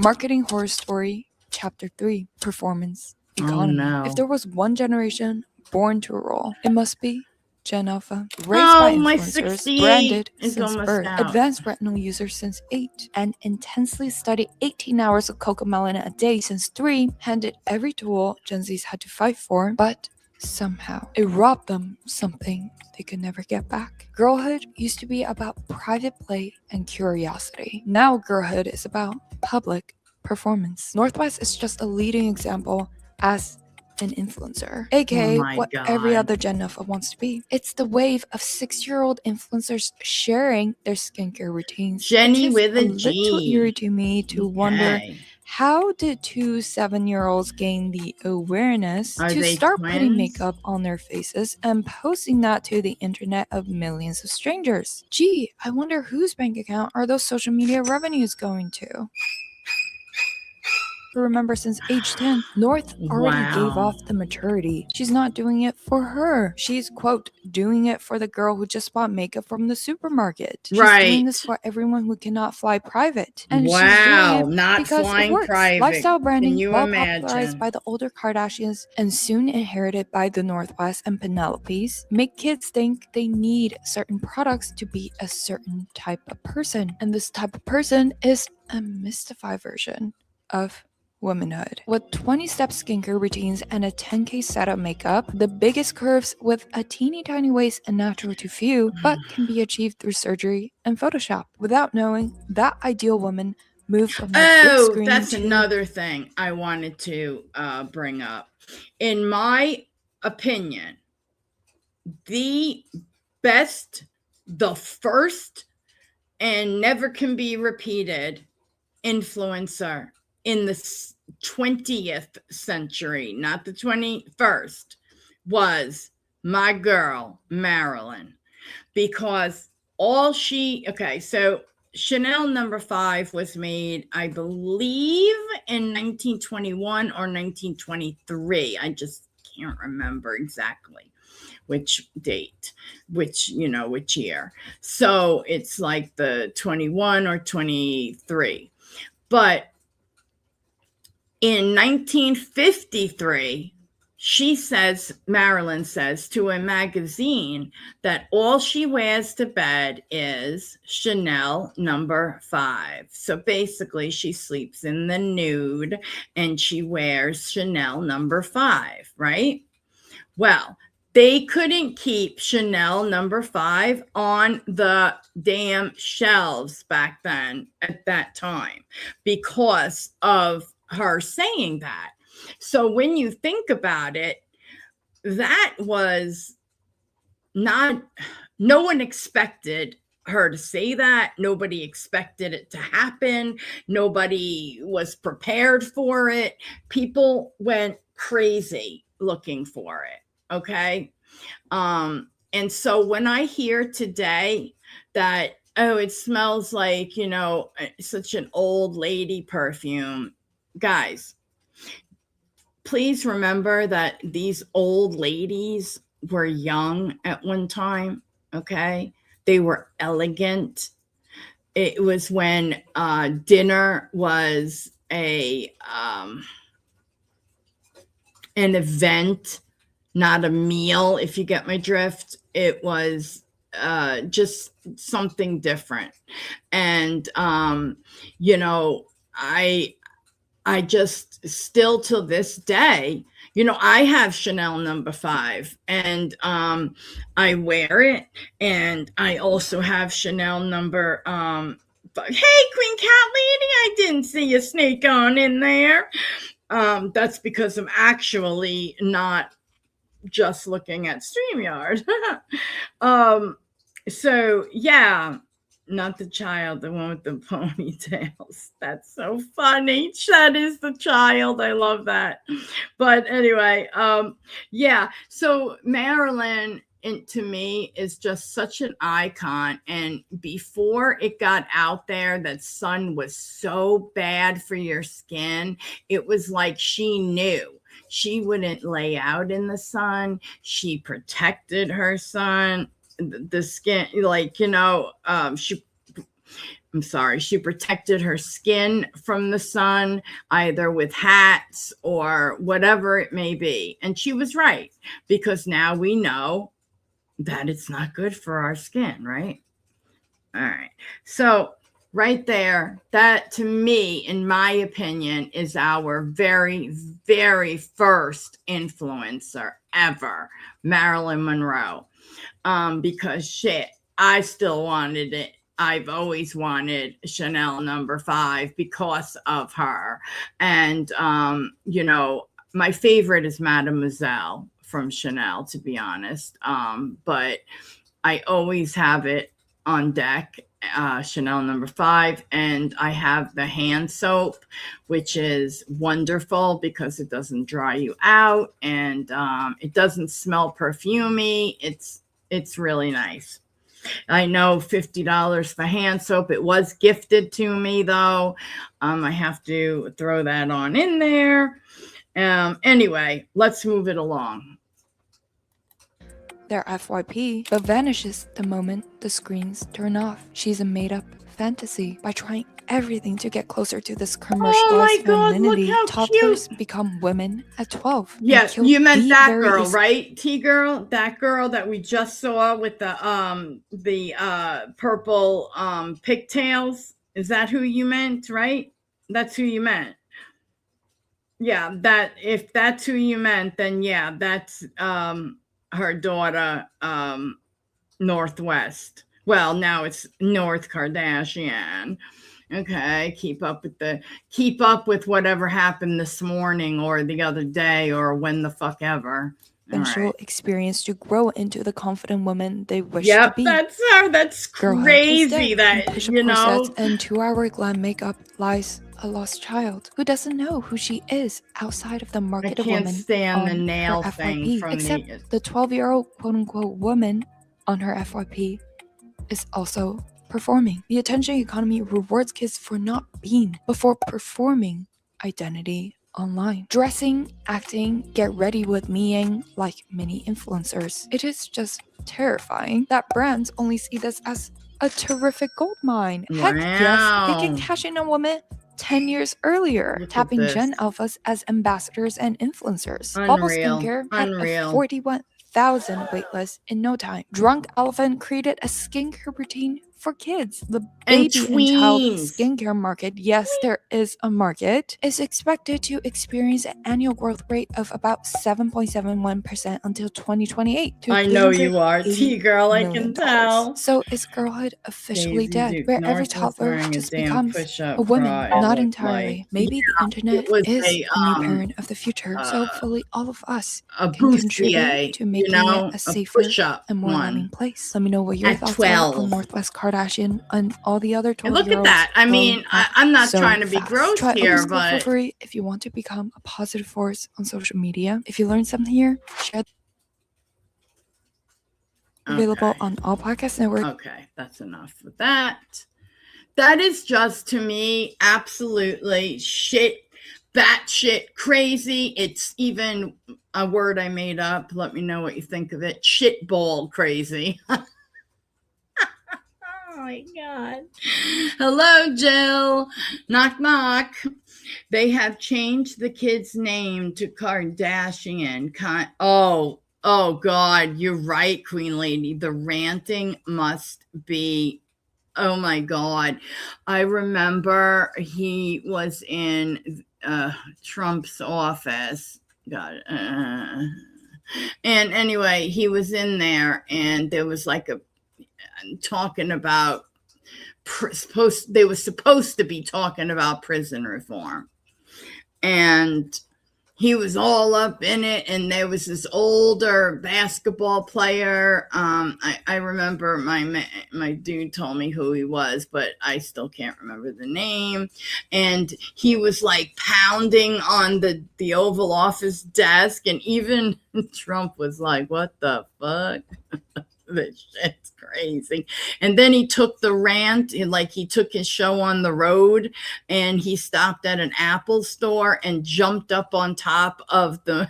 Marketing Horror Story, Chapter 3, Performance Economy. Oh, no. If there was one generation born to rule, it must be Gen Alpha, raised by influencers, branded since birth, advanced retinal users since 8, and intensely studied 18 hours of cocomelon a day since 3, handed every tool Gen Zs had to fight for, but somehow it robbed them something they could never get back. Girlhood used to be about private play and curiosity. Now girlhood is about public performance. Northwest is just a leading example as an influencer, aka what every other Gen Alpha wants to be. It's the wave of 6-year-old influencers sharing their skincare routines. Jenny with a G. little eerie to me to wonder, how did 2 7-year-olds gain the awareness to start putting makeup on their faces and posting that to the internet of millions of strangers? Gee, I wonder whose bank account are those social media revenues going to? Remember, since age 10, North already gave off the maturity. She's not doing it for her. She's, quote, doing it for the girl who just bought makeup from the supermarket. She's doing this for everyone who cannot fly private. And she's doing it not because flying it works. private. Lifestyle branding, Can you well imagine? popularized by the older Kardashians and soon inherited by the Northwest and Penelopes, make kids think they need certain products to be a certain type of person. And this type of person is a mystified version of womanhood. With 20-step skincare routines and a 10K set of makeup, the biggest curves with a teeny tiny waist and natural to few, but can be achieved through surgery and Photoshop. Without knowing, that ideal woman moved from the big Oh, screen that's to another thing I wanted to bring up. In my opinion, the best, the first, and never can be repeated influencer in the 20th century, not the 21st, was my girl, Marilyn. Because so Chanel number 5 was made, I believe, in 1921 or 1923. I just can't remember exactly which date, which year. So it's like the 21 or 23. But in 1953, Marilyn says to a magazine that all she wears to bed is Chanel number 5. So basically, she sleeps in the nude and she wears Chanel number 5, right? Well, they couldn't keep Chanel number 5 on the damn shelves back then at that time because of her saying that. So when you think about it, that was no one expected her to say that. Nobody expected it to happen. Nobody was prepared for it. People went crazy looking for it. Okay. And so when I hear today that, oh, it smells like, such an old lady perfume, guys, please remember that these old ladies were young at one time. Okay. They were elegant. It was when dinner was an event, not a meal, if you get my drift. It was just something different. And, I just still till this day, I have Chanel number 5 and I wear it. And I also have Chanel number hey, Queen Cat Lady, I didn't see you sneak on in there. That's because I'm actually not just looking at StreamYard. So yeah, not the child, the one with the ponytails. That's so funny. That is the child. I love that. But anyway, yeah. So Marilyn, to me, is just such an icon. And before it got out there that sun was so bad for your skin, it was like she knew. She wouldn't lay out in the sun. She protected her son, the skin, she protected her skin from the sun, either with hats or whatever it may be. And she was right, because now we know that it's not good for our skin, right? All right. So right there, that to me, in my opinion, is our very, very first influencer ever, Marilyn Monroe. Because shit, I still wanted it. I've always wanted Chanel number 5 because of her. And, my favorite is Mademoiselle from Chanel, to be honest. But I always have it on deck, Chanel number 5. And I have the hand soap, which is wonderful because it doesn't dry you out and it doesn't smell perfumey. It's really nice. I know $50 for hand soap. It was gifted to me, though. I have to throw that on in there. Anyway, let's move it along. their FYP, but vanishes the moment the screens turn off. She's a made-up fantasy. By trying everything to get closer to this commercialized femininity, toddlers become women at 12. Yes, you meant that girl, right? T-girl, that girl that we just saw with the purple pigtails. Is that who you meant, right? That's who you meant. Yeah, that if that's who you meant, then yeah, that's her daughter, Northwest. Well, now it's North Kardashian. Okay, keep up with whatever happened this morning or the other day or when the fuck ever. All eventual right. experience to grow into the confident woman they wish to Yep, be. that's her. That's Girlhood is crazy. dead. In That push-up corsets and 2-hour glam makeup lies a lost child who doesn't know who she is outside of the I market of can't women stand the on her nail thing FYP. from Except the. the 12-year-old quote-unquote woman on her FYP is also performing. The attention economy rewards kids for not being, but for performing identity online. Dressing, acting, get ready with meing like mini influencers. It is just terrifying that brands only see this as a terrific gold mine. Heck yes, they can Wow. cash in on women 10 years earlier, Look at tapping this. Gen Alphas as ambassadors and influencers. Bubble Unreal. Skincare had a Unreal. 41,000 waitlist in no time. Drunk Elephant created a skincare routine for kids. The And baby and child tweens. skincare market, yes, there is a market, is expected to experience an annual growth rate of about 7.71% until 2028 to I know you are, $380 T-girl, I can million. tell. So is girlhood officially Daisy dead, Duke where every North was toddler wearing a just damn becomes push-up a woman? bra, it Not looked entirely. like. Maybe the internet It was is a, the new parent of the future. So hopefully all of us a can contribute bustier, to making it a safer push-up and more loving one place. Let me know what your at thoughts are on 12. Northwest Kardashian and all the other And look at 12-year-olds. that. I mean, I'm not trying to be gross Try here, Open School for but free if you want to become a positive force on social media. If you learned something here, share. Available okay. on all podcast networks. Okay, that's enough with that. That is just, to me, absolutely batshit crazy. It's even a word I made up. Let me know what you think of it. Shitball crazy. Oh my God. Hello, Jill. Knock, knock. They have changed the kid's name to Kardashian. Oh God, you're right, Queen Lady. The ranting must be, oh my God. I remember he was in Trump's office. God. And anyway, he was in there and there was like talking about they were supposed to be talking about prison reform. And he was all up in it, and there was this older basketball player. I remember my dude told me who he was, but I still can't remember the name. And he was like pounding on the Oval Office desk, and even Trump was like, "What the fuck?" This shit's crazy. And then he took the rant, like he took his show on the road, and he stopped at an Apple store and jumped up on top of the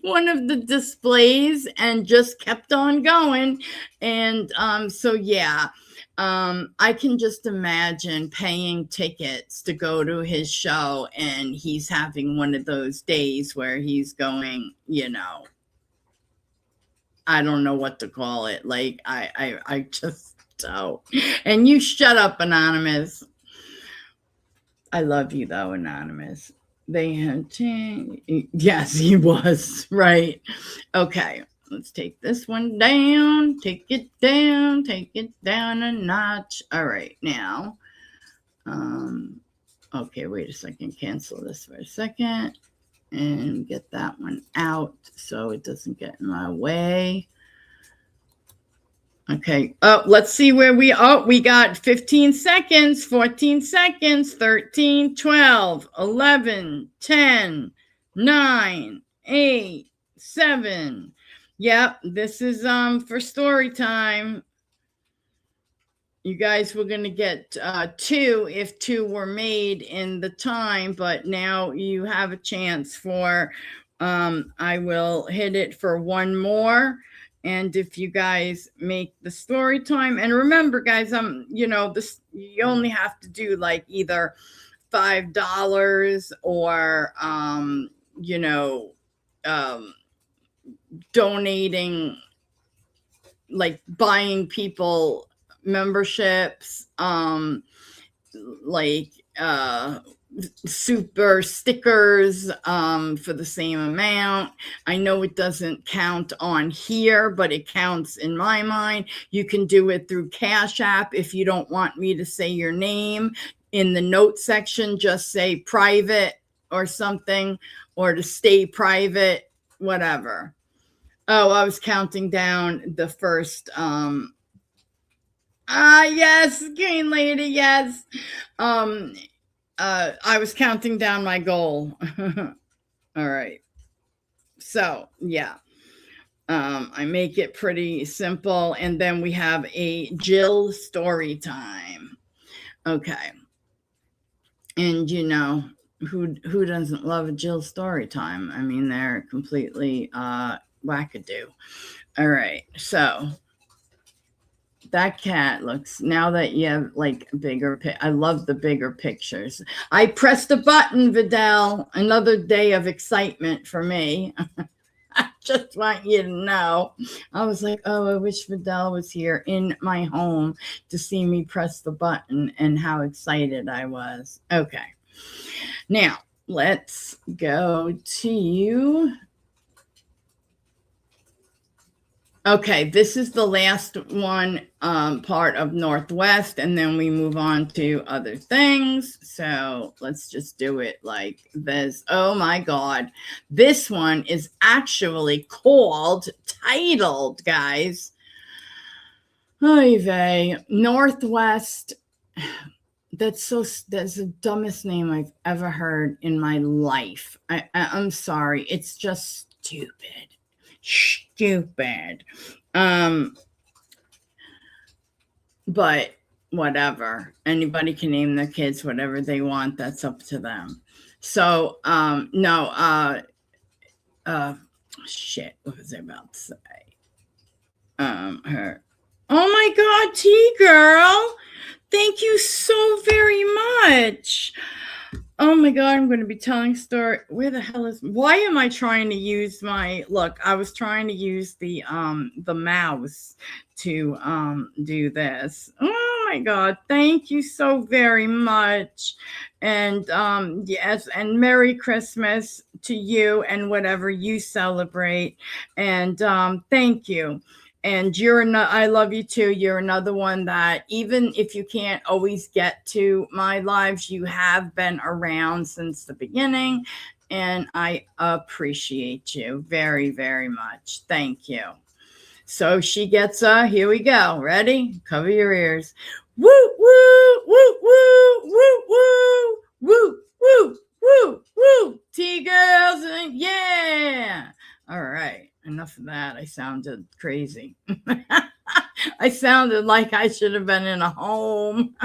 one of the displays and just kept on going. And so yeah, I can just imagine paying tickets to go to his show, and he's having one of those days where he's going, I don't know what to call it. Like I just don't. And you shut up, Anonymous. I love you though, Anonymous. They have changed. Yes, he was right. Okay, let's take this one down. Take it down a notch. All right, now. Okay, wait a second. Cancel this for a second and get that one out so it doesn't get in my way. Okay. Oh, let's see where we got 15 seconds, 14 seconds, 13, 12, 11, 10, 9, 8, 7. Yep, this is for story time. You guys were going to get 2 if 2 were made in the time, but now you have a chance for I will hit it for 1 more. And if you guys make the story time, and remember, guys, this, you only have to do like either $5 or donating, like buying people memberships, like super stickers for the same amount. I know it doesn't count on here, but it counts in my mind. You can do it through Cash App. If you don't want me to say your name in the note section, just say private or something, or to stay private, whatever. Oh, I was counting down the first yes, Green Lady, yes. I was counting down my goal. All right. So, yeah. I make it pretty simple, and then we have a Jill story time. Okay. And you know, who doesn't love a Jill story time? I mean, they're completely wackadoo. All right. So, that cat looks, now that you have like bigger, I love the bigger pictures. I pressed a button, Vidal. Another day of excitement for me. I just want you to know. I was like, oh, I wish Vidal was here in my home to see me press the button and how excited I was. Okay. Now, let's go to... Okay, this is the last one part of Northwest, and then we move on to other things. So let's just do it like this. Oh my God. This one is actually titled, guys. Oy vey, Northwest. That's the dumbest name I've ever heard in my life. I'm sorry. It's just stupid. But whatever, anybody can name their kids whatever they want. That's up to them. So shit, what was I about to say? Her, oh my God, T-Girl, thank you so very much. Oh my God, I'm going to be telling a story. Where the hell is, why am I trying to use look, I was trying to use the mouse to do this. Oh my God, thank you so very much. And yes, and Merry Christmas to you and whatever you celebrate. And thank you. And I love you too. You're another one that, even if you can't always get to my lives, you have been around since the beginning. And I appreciate you very, very much. Thank you. So she gets here we go. Ready? Cover your ears. Woo, woo, woo, woo, woo, woo, woo, woo, woo, woo. T-girls, yeah. All right. Enough of that. I sounded crazy. I sounded like I should have been in a home.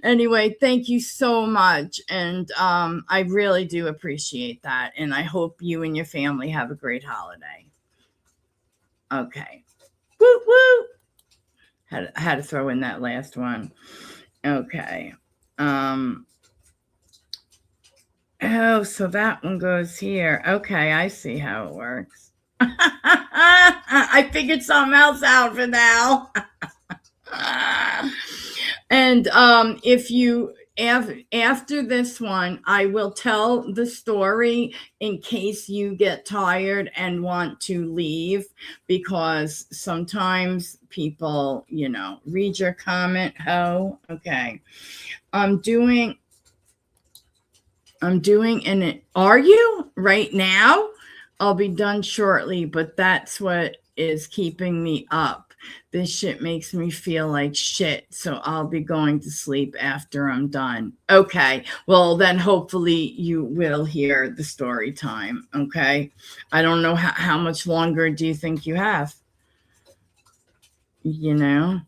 Anyway, thank you so much. And I really do appreciate that. And I hope you and your family have a great holiday. Okay. Woo, woo. Had to throw in that last one. Okay. Oh, so that one goes here. Okay, I see how it works. I figured something else out for now. And if you after this one, I will tell the story in case you get tired and want to leave, because sometimes people, read your comment. Oh, okay. I'm doing are you right now? I'll be done shortly, but that's what is keeping me up. This shit makes me feel like shit, so I'll be going to sleep after I'm done. Okay, well then hopefully you will hear the story time, okay? I don't know how much longer do you think you have? Why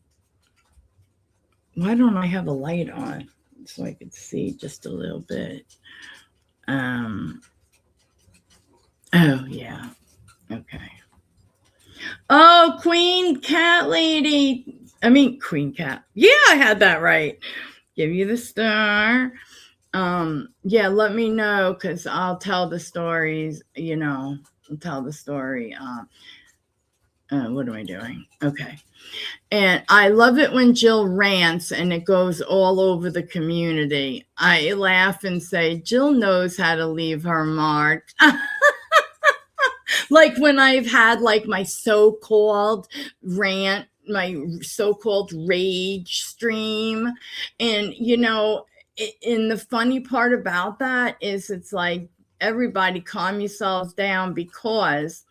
don't I have a light on so I could see just a little bit? Oh yeah. Okay. Oh, Queen Cat Lady. Queen Cat. Yeah, I had that right. Give you the star. Yeah, let me know, because I'll tell the stories, I'll tell the story. What am I doing? Okay. And I love it when Jill rants and it goes all over the community. I laugh and say, Jill knows how to leave her mark. Like when I've had like my so-called rant, my so-called rage stream. And, you know, and the funny part about that is it's like, everybody calm yourselves down, because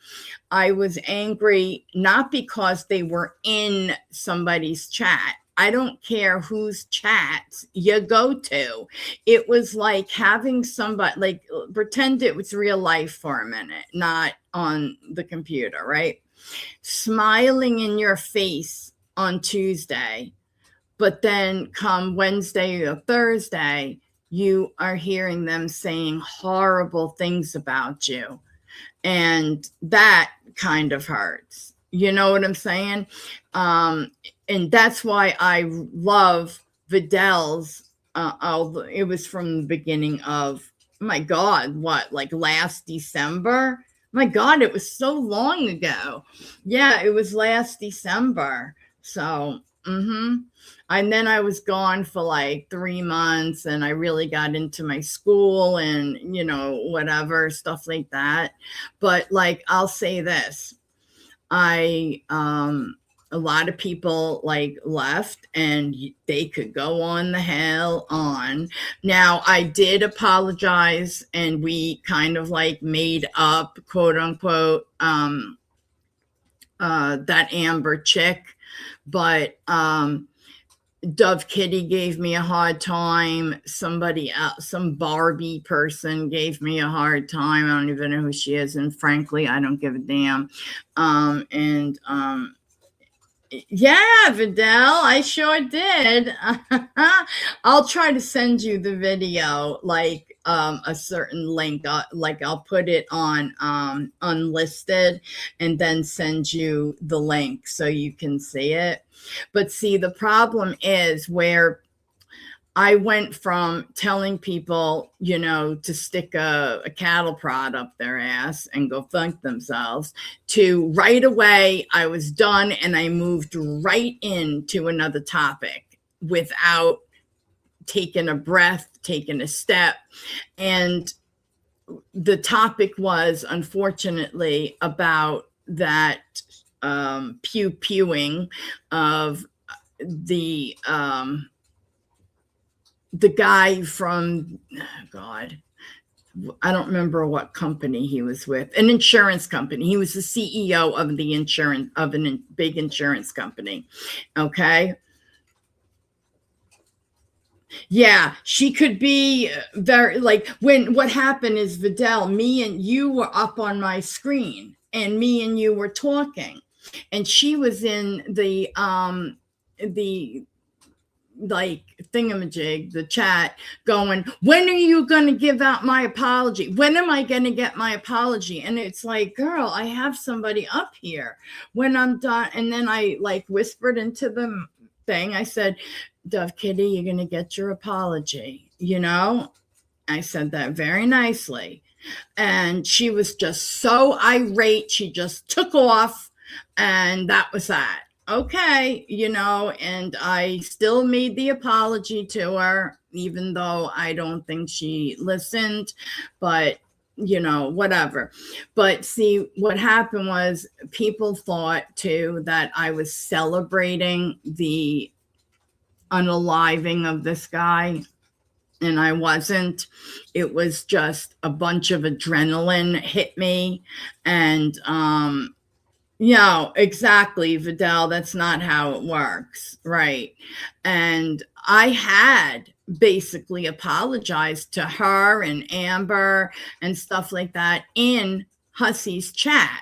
I was angry, not because they were in somebody's chat. I don't care whose chats you go to. It was like having somebody, like, pretend it was real life for a minute, not on the computer, right? Smiling in your face on Tuesday, but then come Wednesday or Thursday, you are hearing them saying horrible things about you. And that kind of hurts. You know what I'm saying? And that's why I love Vidal's. It was from the beginning of, my God, what, like last December? My God, it was so long ago. Yeah, it was last December. So, and then I was gone for like 3 months, and I really got into my school and, you know, whatever, stuff like that. But like, I'll say this, a lot of people like left, and they could go on the hell on. Now, I did apologize, and we kind of like made up, quote unquote, that Amber chick. But Dove Kitty gave me a hard time. Somebody else, some Barbie person gave me a hard time. I don't even know who she is. And frankly, I don't give a damn. Yeah, Vidal, I sure did. I'll try to send you the video, like a certain link. Like I'll put it on unlisted and then send you the link so you can see it. But see, the problem is where I went from telling people, you know, to stick a cattle prod up their ass and go fuck themselves, to right away I was done, and I moved right into another topic without taking a breath, taking a step. And the topic was, unfortunately, about that pew-pewing of the guy from, God, I don't remember what company he was with, an insurance company. He was the CEO of the insurance, of a big insurance company. Okay. Yeah, she could be very, like, when what happened is, Vidal, me and you were up on my screen, and me and you were talking, and she was in the like thingamajig, the chat, going, when are you going to give out my apology? When am I going to get my apology? And it's like, girl, I have somebody up here when I'm done. And then I like whispered into the thing. I said, Dove Kitty, you're going to get your apology. You know, I said that very nicely. And she was just so irate. She just took off, and that was that. Okay, you know, and I still made the apology to her, even though I don't think she listened, but you know, whatever. But see, what happened was, people thought too that I was celebrating the unaliving of this guy, and I wasn't. It was just a bunch of adrenaline hit me, and yeah, exactly, Vidal. That's not how it works. Right. And I had basically apologized to her and Amber and stuff like that in Hussey's chat.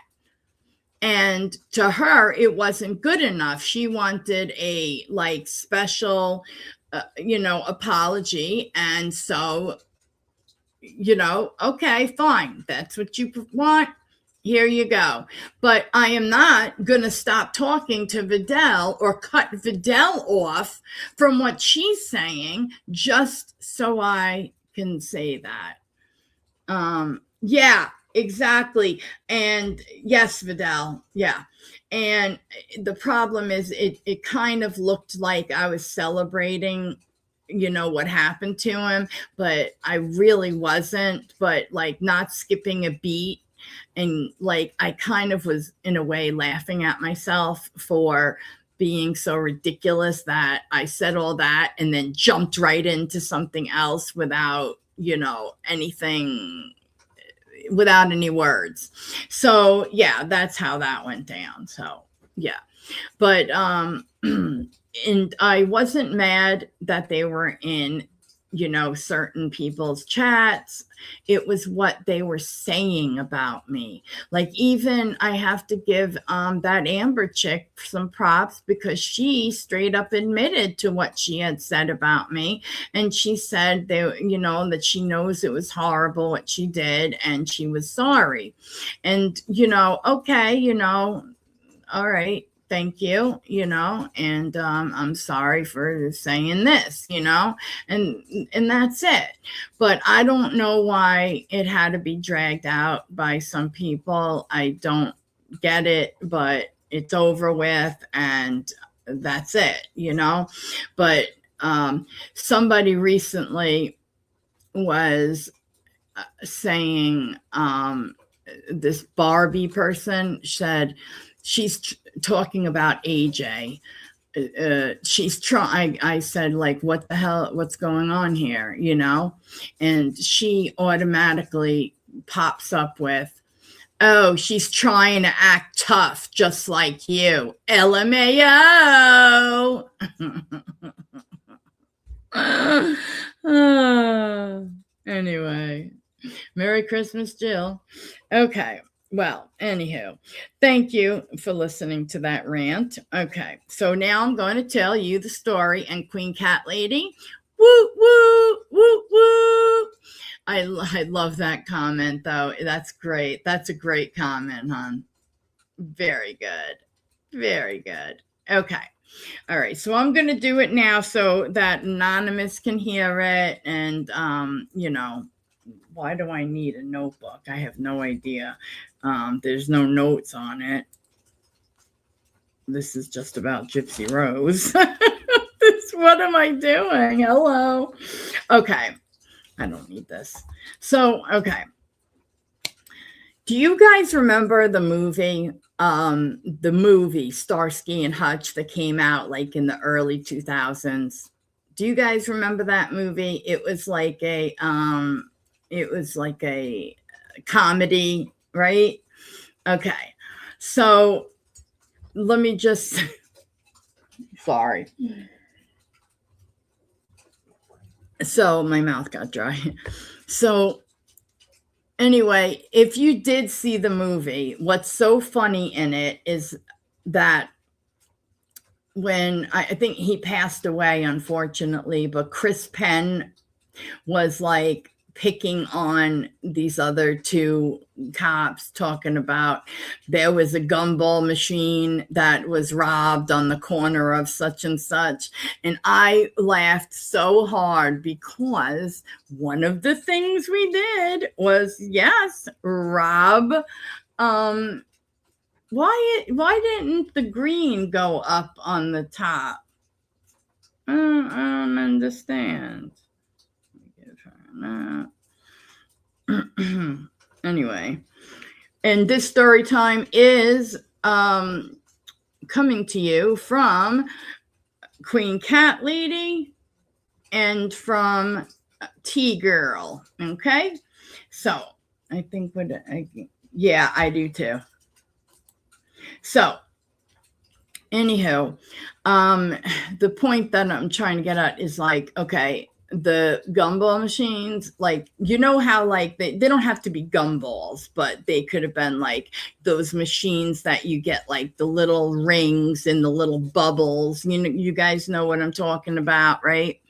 And to her, it wasn't good enough. She wanted a like special, you know, apology. And so, you know, okay, fine. That's what you want. Here you go. But I am not going to stop talking to Vidal or cut Vidal off from what she's saying just so I can say that. Yeah, Exactly. And yes, Vidal. Yeah. And the problem is it kind of looked like I was celebrating, what happened to him, but I really wasn't, but like not skipping a beat. And like I kind of was in a way laughing at myself for being so ridiculous that I said all that and then jumped right into something else without, anything, without any words. So yeah, that's how that went down. So yeah. But and I wasn't mad that they were in, certain people's chats. It was what they were saying about me. Like, even I have to give that Amber chick some props, because she straight up admitted to what she had said about me. And she said that she knows it was horrible what she did and she was sorry. And okay, all right, thank you, and I'm sorry for saying this, and that's it. But I don't know why it had to be dragged out by some people. I don't get it, but it's over with, and that's it, But somebody recently was saying, this Barbie person said, she's talking about AJ. She's trying. I said, like, what the hell? What's going on here? And she automatically pops up with, oh, she's trying to act tough, just like you. LMAO. Anyway. Merry Christmas, Jill. Okay. Well, anywho, thank you for listening to that rant. Okay. So now I'm going to tell you the story. And Queen Cat Lady, woo, woo, woo, woo. I love that comment, though. That's great. That's a great comment, hon. Very good. Very good. Okay. All right. So I'm going to do it now so that Anonymous can hear it. And, why do I need a notebook? I have no idea. There's no notes on it. This is just about Gypsy Rose. What am I doing? Hello. Okay. I don't need this. So, okay. Do you guys remember the movie Starsky and Hutch that came out like in the early 2000s? Do you guys remember that movie? It was like a comedy, right? Okay. So let me just, sorry. So my mouth got dry. So anyway, if you did see the movie, what's so funny in it is that when I think he passed away, unfortunately, but Chris Penn was like picking on these other two cops, talking about there was a gumball machine that was robbed on the corner of such and such. And I laughed so hard because one of the things we did was, yes, rob. Why didn't the green go up on the top? I don't understand. Anyway, and this story time is coming to you from Queen Cat Lady and from T Girl. Okay, so I think yeah, I do too. So anywho, the point that I'm trying to get at is like, okay, the gumball machines, like, how like they don't have to be gumballs, but they could have been like those machines that you get like the little rings and the little bubbles. You guys know what I'm talking about, right?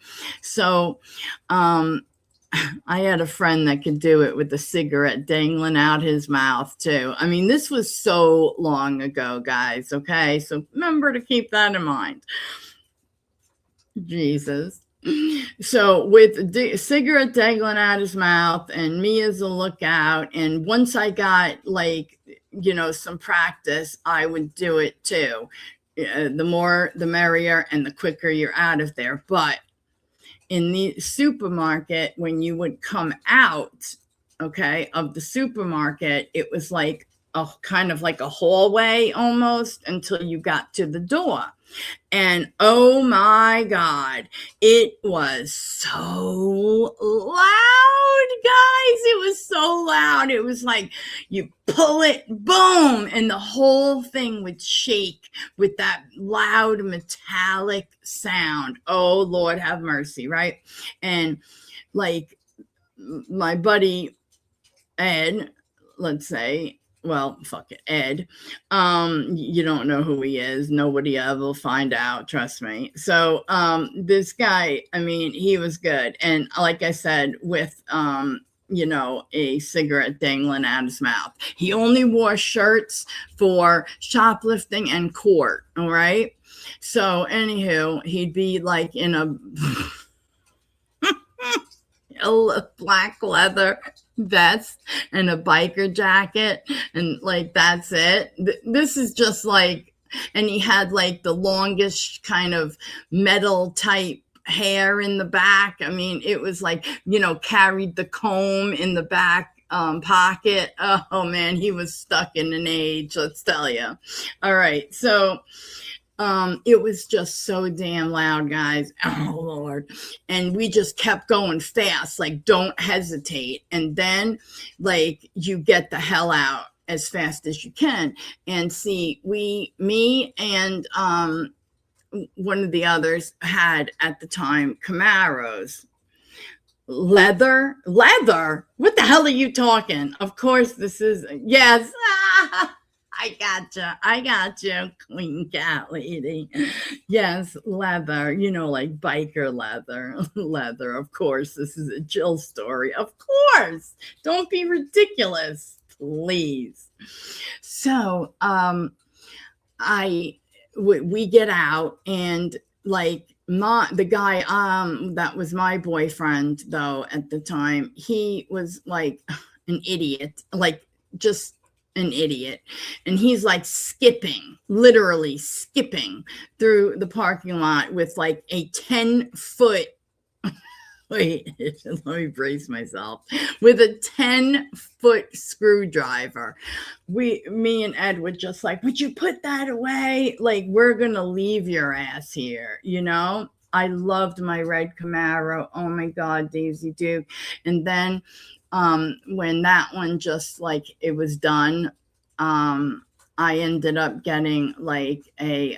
So I had a friend that could do it with a cigarette dangling out his mouth too. I mean, this was so long ago, guys. Okay. So remember to keep that in mind. Jesus. So with a cigarette dangling out his mouth and me as a lookout, and once I got like, some practice, I would do it too. The more the merrier, and the quicker you're out of there. But in the supermarket, when you would come out, okay, of the supermarket, it was like a kind of like a hallway almost until you got to the door. And oh my God, it was so loud, guys. It was so loud. It was like you pull it, boom, and the whole thing would shake with that loud metallic sound. Oh, Lord have mercy, right? And like my buddy Ed, let's say, well, fuck it, Ed. You don't know who he is. Nobody ever will find out, trust me. So this guy, I mean, he was good. And like I said, with a cigarette dangling out his mouth. He only wore shirts for shoplifting and court. All right. So anywho, he'd be like in a black leather vest and a biker jacket, and like that's it. This is just like, and he had like the longest kind of metal type hair in the back. I mean, it was like, carried the comb in the back pocket. Oh man, he was stuck in an age, let's tell you. All right, so it was just so damn loud, guys. Oh Lord. And we just kept going fast, like don't hesitate. And then like you get the hell out as fast as you can. And see, me and one of the others had at the time Camaros. Leather? What the hell are you talking? Of course this is, yes. I got you, Queen Cat Lady. Yes, leather, like biker leather. Of course, this is a Jill story. Of course. Don't be ridiculous, please. So, we get out, and like the guy that was my boyfriend though at the time, he was like an idiot, like just an idiot. And he's like literally skipping through the parking lot with like a 10-foot, wait, let me brace myself, with a 10-foot screwdriver. Me and Ed were just like, would you put that away? Like, we're gonna leave your ass here, I loved my red Camaro. Oh my God, Daisy Duke. And then when that one just like it was done, I ended up getting like a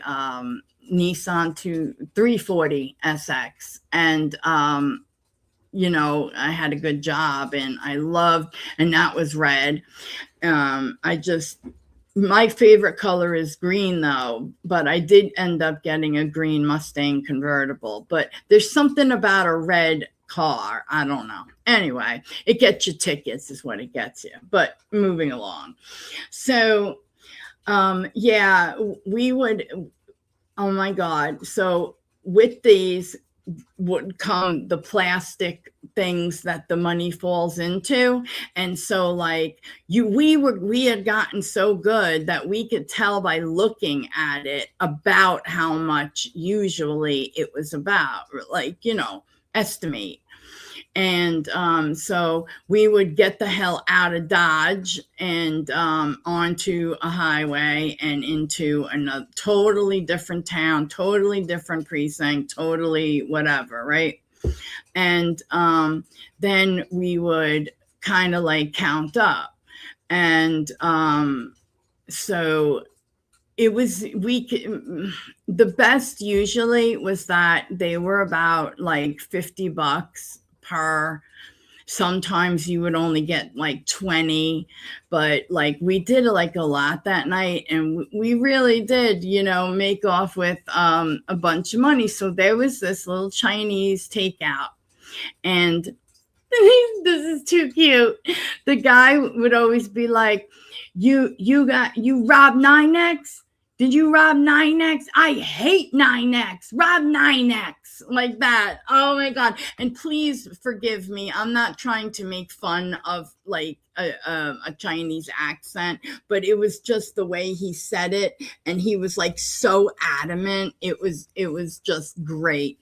Nissan 340 SX, and I had a good job, and I loved, and that was red. My favorite color is green though, but I did end up getting a green Mustang convertible. But there's something about a red car, I don't know. Anyway, it gets you tickets is what it gets you. But moving along. So yeah, we would, oh my God. So with these would come the plastic things that the money falls into. And so like we had gotten so good that we could tell by looking at it about how much usually it was about, like, estimate. And so we would get the hell out of Dodge and onto a highway and into another totally different town, totally different precinct, totally whatever, right? And then we would kind of like count up. And so it was, the best usually was that they were about like $50 per. Sometimes you would only get like 20, but like we did like a lot that night, and we really did, make off with a bunch of money. So there was this little Chinese takeout, and this is too cute. The guy would always be like, you robbed 9X? did you rob 9X? I hate 9X. Rob 9X. Like that. Oh my God. And please forgive me. I'm not trying to make fun of like a Chinese accent, but it was just the way he said it. And he was like so adamant. It was just great.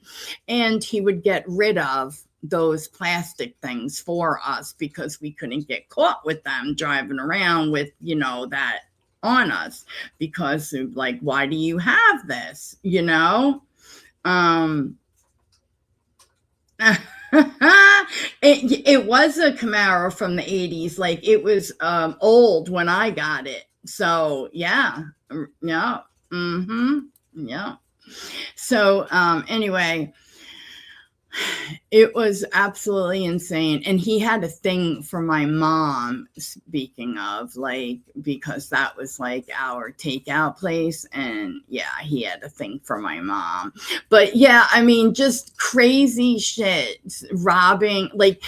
And he would get rid of those plastic things for us because we couldn't get caught with them driving around with, that on us, because like, why do you have this? It was a Camaro from the 80s. Like it was old when I got it. So yeah. Yeah. Yeah. So anyway, it was absolutely insane. And he had a thing for my mom, speaking of, like, because that was like our takeout place. And yeah, he had a thing for my mom. But yeah, I mean, just crazy shit, robbing, like.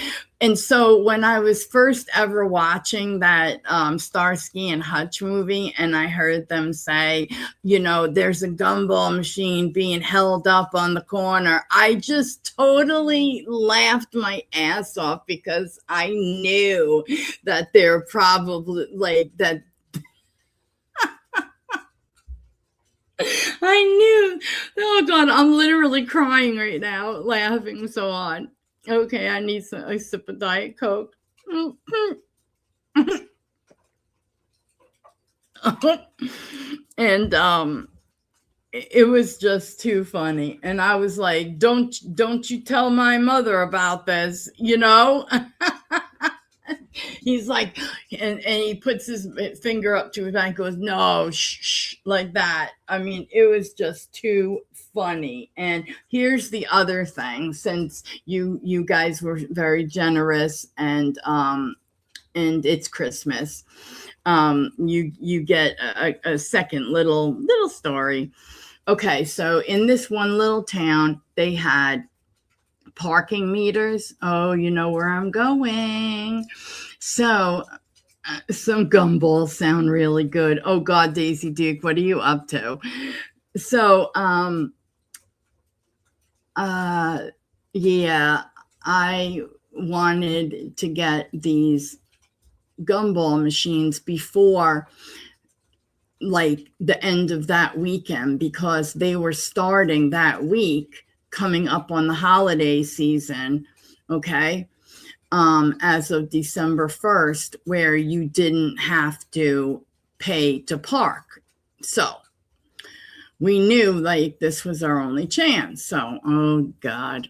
And so when I was first ever watching that Starsky and Hutch movie, and I heard them say, there's a gumball machine being held up on the corner, I just totally laughed my ass off, because I knew that they're probably like that. I knew. Oh God, I'm literally crying right now, laughing so hard. Okay, I need a sip of Diet Coke. And it was just too funny. And I was like, don't you tell my mother about this, He's like, and he puts his finger up to his back and goes, no, shh, like that. I mean, it was just too funny. And here's the other thing, since you guys were very generous, and it's Christmas, you get a second little story. Okay, so in this one little town, they had parking meters. Oh, you know where I'm going. So some gumballs sound really good. Oh God, Daisy Duke, what are you up to? So yeah, I wanted to get these gumball machines before like the end of that weekend, because they were starting that week, coming up on the holiday season. Okay. As of December 1st, where you didn't have to pay to park. So we knew like this was our only chance. So, oh God,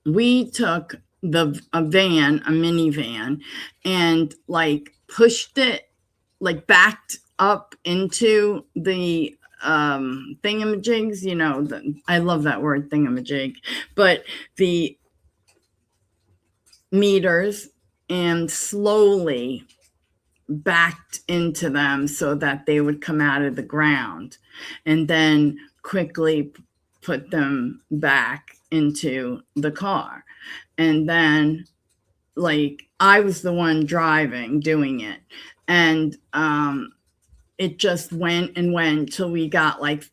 we took a minivan, and like pushed it, like backed up into the thingamajigs, I love that word, thingamajig, but the meters, and slowly backed into them so that they would come out of the ground, and then quickly put them back into the car. And then like I was the one doing it. And it just went and went till we got like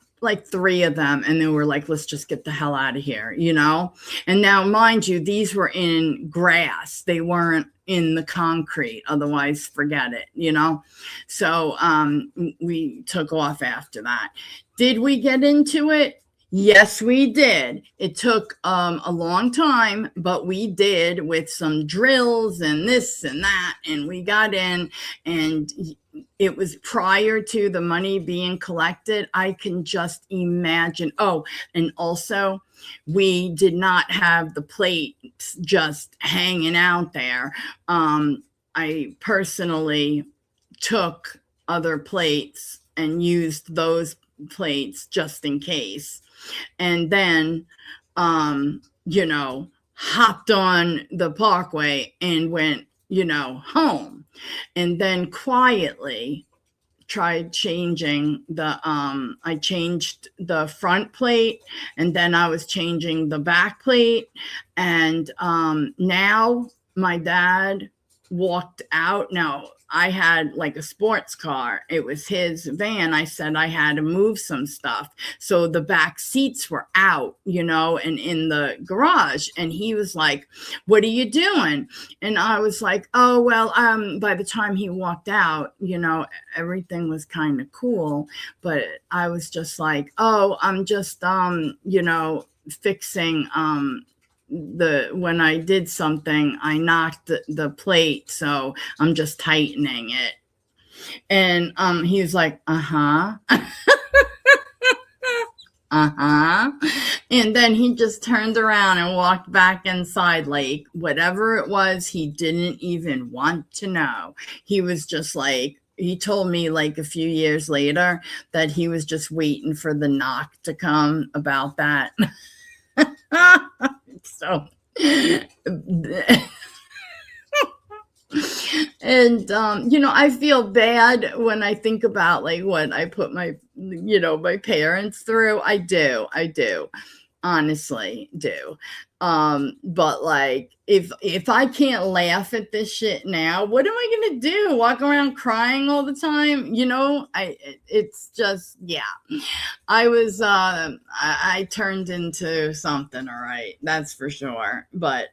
3 of them, and then we're like, let's just get the hell out of here, And now, mind you, these were in grass. They weren't in the concrete. Otherwise, forget it, So we took off after that. Did we get into it? Yes, we did. It took a long time, but we did, with some drills and this and that, and we got in. And it was prior to the money being collected. I can just imagine. Oh, and also we did not have the plates just hanging out there. I personally took other plates and used those plates just in case. And then, hopped on the parkway and went, home. And then quietly tried changing I changed the front plate, and then I was changing the back plate. And now my dad walked out. Now, I had like a sports car. It was his van. I said I had to move some stuff. So the back seats were out, and in the garage. And he was like, "What are you doing?" And I was like, "Oh, well, by the time he walked out, everything was kind of cool." But I was just like, "Oh, I'm just, fixing, when I did something, I knocked the plate, so I'm just tightening it." And he was like, "Uh-huh." Uh-huh. And then he just turned around and walked back inside, like whatever it was, he didn't even want to know. He was just like, he told me like a few years later that he was just waiting for the knock to come about that. So and I feel bad when I think about like what I put my parents through. I do honestly do. But like if I can't laugh at this shit now, what am I gonna do? Walk around crying all the time? It's just, yeah. I was I turned into something, all right, that's for sure. But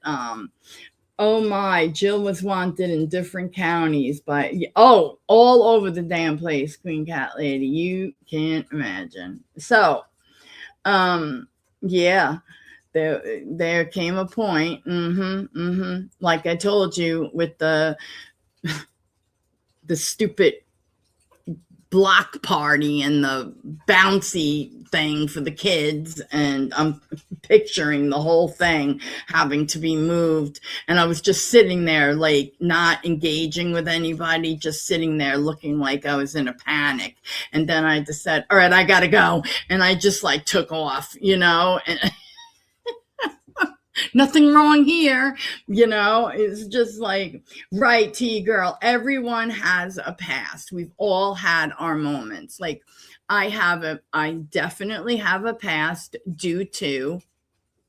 oh my, Jill was wanted in different counties all over the damn place, Queen Cat Lady. You can't imagine. So, yeah, there came a point, like I told you with the stupid block party and the bouncy thing for the kids, and I'm picturing the whole thing having to be moved, and I was just sitting there like not engaging with anybody, just sitting there looking like I was in a panic. And then I just said, "All right, I gotta go," and I just like took off, and nothing wrong here, it's just like, right, T girl, everyone has a past. We've all had our moments. Like I definitely have a past due to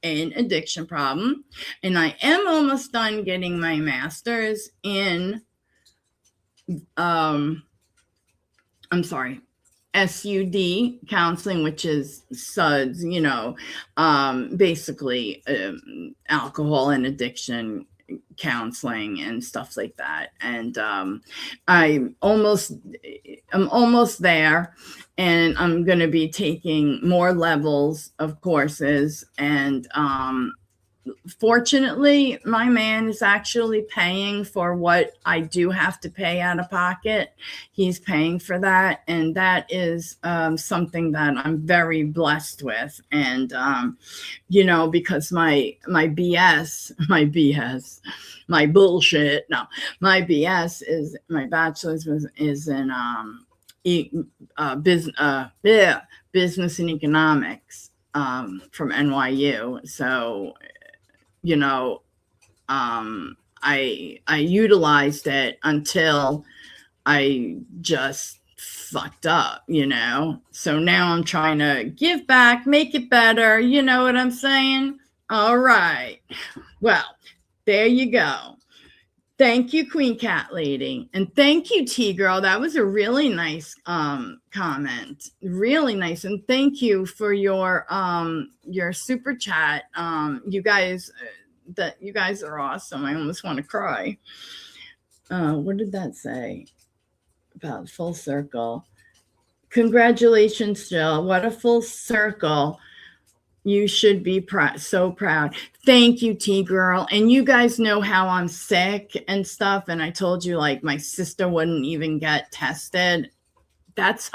an addiction problem, and I am almost done getting my master's in SUD counseling, which is SUDS, basically alcohol and addiction counseling and stuff like that. And I'm almost there, and I'm going to be taking more levels of courses. And fortunately, my man is actually paying for what I do have to pay out of pocket. He's paying for that, and that is something that I'm very blessed with. And because my BS is, my bachelor's is in business and economics from NYU. So I utilized it until I just fucked up, so now I'm trying to give back, make it better, you know what I'm saying? All right, well, there you go. Thank you, Queen Cat Lady, and thank you, T Girl. That was a really nice comment, really nice. And thank you for your super chat. You guys are awesome. I almost want to cry. What did that say about full circle? Congratulations, Jill. What a full circle. You should be so proud. Thank you, T Girl. And you guys know how I'm sick and stuff. And I told you, like, my sister wouldn't even get tested. That's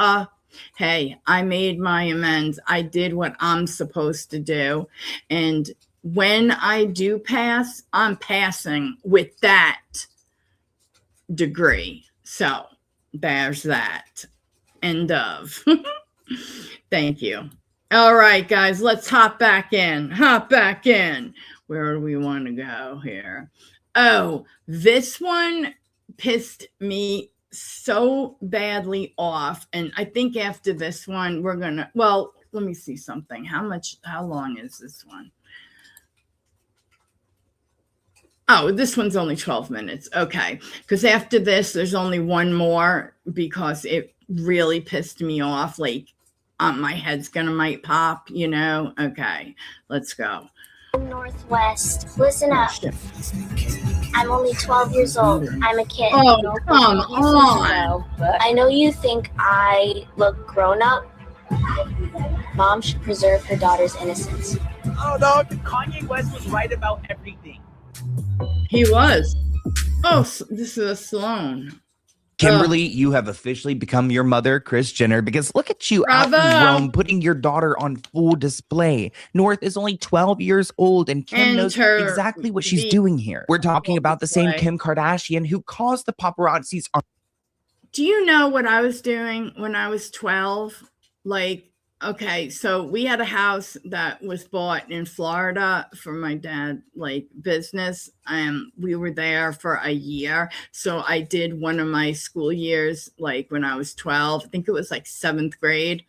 hey, I made my amends. I did what I'm supposed to do. And when I do pass, I'm passing with that degree. So there's that. End of. Thank you. All right, guys, let's hop back in. Where do we want to go here? Oh, this one pissed me so badly off. And I think after this one, we're going to, well, let me see something. How long is this one? Oh, this one's only 12 minutes. Okay. Because after this, there's only one more because it really pissed me off. Like, my head's gonna might pop, you know? Okay, let's go. Northwest, listen up. I'm only 12 years old. I'm a kid. Oh, come on. I know you think I look grown up. Mom should preserve her daughter's innocence. Oh, no, Kanye West was right about everything. He was. Oh, this is a Sloan. Kimberly, you have officially become your mother, Kris Jenner, because look at you out in Rome putting your daughter on full display. North is only 12 years old, and Kim knows exactly what she's doing here. We're talking about the same Kim Kardashian who caused the paparazzis on. Do you know what I was doing when I was 12? Like, okay, so we had a house that was bought in Florida for my dad, like business. We were there for a year. So I did one of my school years, like when I was 12, I think it was like 7th grade,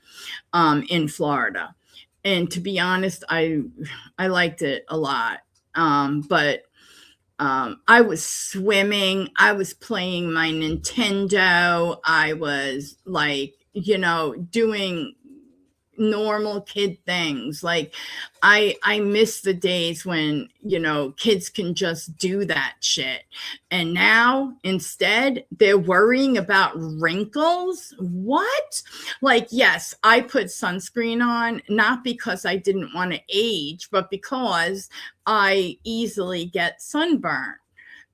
in Florida. And to be honest, I liked it a lot. But I was swimming. I was playing my Nintendo. I was like, you know, doing normal kid things. Like I miss the days when, you know, kids can just do that shit. And now instead they're worrying about wrinkles. What? Like, yes, I put sunscreen on, not because I didn't want to age, but because I easily get sunburn.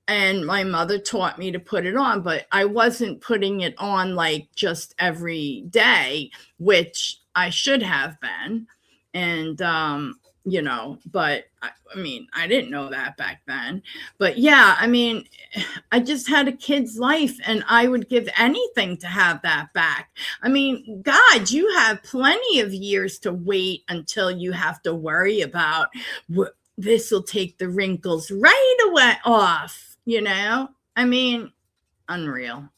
And my mother taught me to put it on, but I wasn't putting it on like just every day, which I should have been. And, you know, but I mean, I didn't know that back then. But yeah, I mean, I just had a kid's life and I would give anything to have that back. I mean, God, you have plenty of years to wait until you have to worry about this will take the wrinkles right away off. You know, I mean, unreal.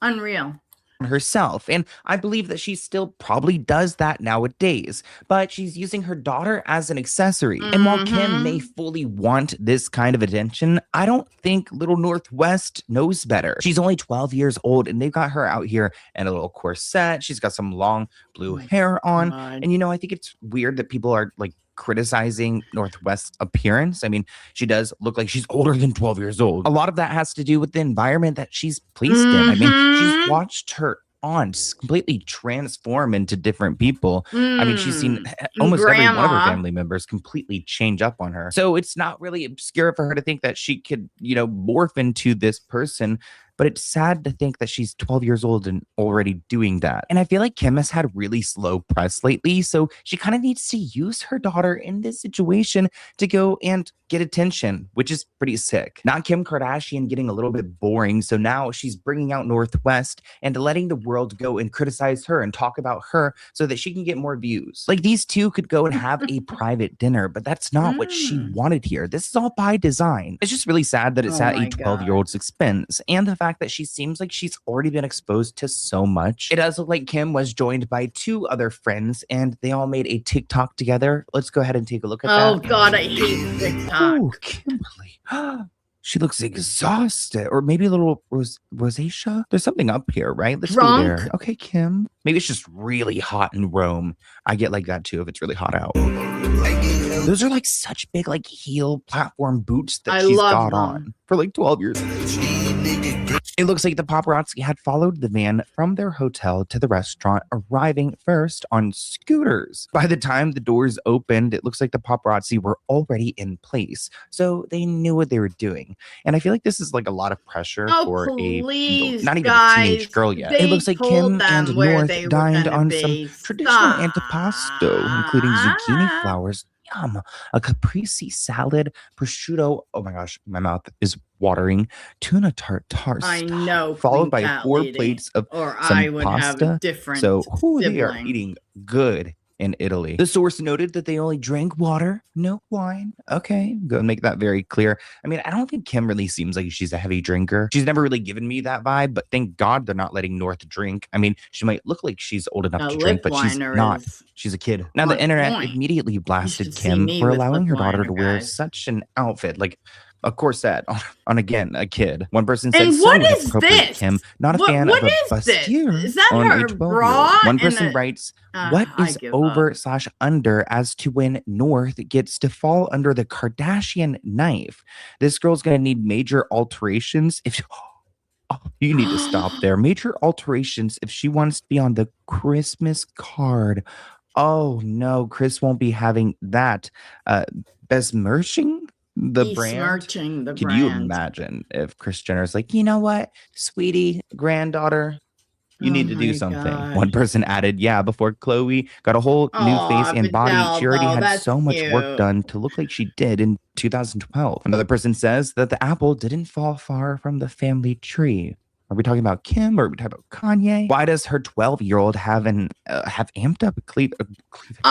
Herself, and I believe that she still probably does that nowadays, but she's using her daughter as an accessory. And while Kim may fully want this kind of attention, I don't think little Northwest knows better. She's only 12 years old and they've got her out here in a little corset. She's got some long blue hair on. And you know, I think it's weird that people are like criticizing Northwest's appearance. I mean, she does look like she's older than 12 years old. A lot of that has to do with the environment that she's placed in. I mean, she's watched her aunts completely transform into different people. I mean, she's seen almost every one of her family members completely change up on her. So it's not really obscure for her to think that she could, you know, morph into this person. But it's sad to think that she's 12 years old and already doing that. And I feel like Kim has had really slow press lately. So she kind of needs to use her daughter in this situation to go and get attention, which is pretty sick. Not Kim Kardashian getting a little bit boring. So now she's bringing out Northwest and letting the world go and criticize her and talk about her so that she can get more views. Like these two could go and have a private dinner, but that's not what she wanted here. This is all by design. It's just really sad that it's at a 12-year-old's expense. And the fact that she seems like she's already been exposed to so much. It does look like Kim was joined by 2 other friends and they all made a TikTok together. Let's go ahead and take a look at that. Oh God, I hate TikTok. Oh, Kimberly. She looks exhausted, or maybe a little rosacea. There's something up here, right? Let's go there. Okay, Kim. Maybe it's just really hot in Rome. I get like that too if it's really hot out. Those are like such big like heel platform boots that she's got on for like 12 years. It looks like the paparazzi had followed the van from their hotel to the restaurant, arriving first on scooters. By the time the doors opened, it looks like the paparazzi were already in place, so they knew what they were doing. And I feel like this is like a lot for not even a teenage girl yet. It looks like Kim and North dined on some traditional antipasto, including zucchini flowers, yum, a caprese salad, prosciutto. Oh my gosh, my mouth is watering. Tuna tartare. I know. Followed by 4 plates of some pasta. So they are eating good in Italy. The source noted that they only drank water, no wine. Okay, go and make that very clear. I mean, I don't think Kim really seems like she's a heavy drinker. She's never really given me that vibe, but thank God they're not letting North drink. I mean, she might look like she's old enough to drink, but she's not. She's a kid. Now, the internet immediately blasted Kim for allowing her daughter to wear such an outfit. Like, a corset on again a kid. One person said, And so what is inappropriate, this? Kim. Not a What fan what of a is this? bustier Is that on a her 12-year-old. bra? One and person a- writes, what I is give up. over/under as to when North gets to fall under the Kardashian knife? This girl's gonna need major alterations if oh, you need to stop there. Major alterations if she wants to be on the Christmas card. Oh no, Chris won't be having that. Besmirching the brand. Besmirching the Can you brand. imagine if Kris Jenner's like, you know what, sweetie, granddaughter, you Oh need to do my something. God. One person added, yeah, before Khloe got a whole new face and body, she already had that's so much work cute. done to look like she did in 2012. Another person says that the apple didn't fall far from the family tree. Are we talking about Kim or are we talking about Kanye? Why does her 12-year-old have amped up cleavage?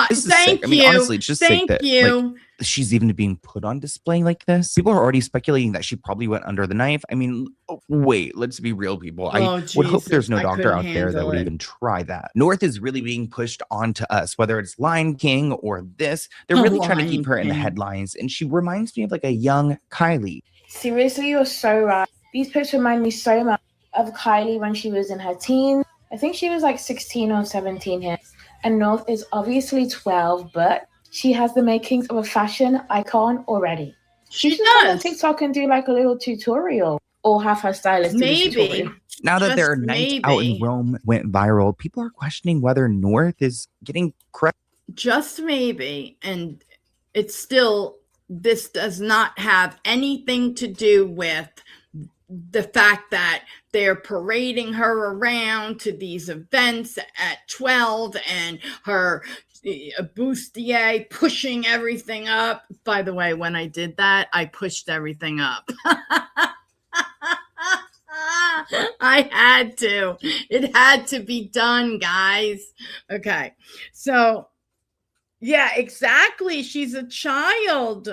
This is sick. I mean, honestly, it's just sick that like she's even being put on display like this. People are already speculating that she probably went under the knife. I mean, wait, let's be real, people. I would hope there's no doctor out there that would even try that. North is really being pushed onto us, whether it's Lion King or this. They're really trying to keep her in the headlines, and she reminds me of like a young Kylie. Seriously, you're so right. These pics remind me so much of Kylie when she was in her teens. I think she was like 16 or 17 here. And North is obviously 12, but she has the makings of a fashion icon already. She should come on TikTok and do like a little tutorial or have her stylist do the tutorial. Now that their night out in Rome went viral, people are questioning whether North is getting credit. Just maybe. And it's still, this does not have anything to do with the fact that they're parading her around to these events at 12 and her bustier pushing everything up. By the way, when I did that, I pushed everything up. I had to. It had to be done, guys. Okay. So yeah, exactly. She's a child.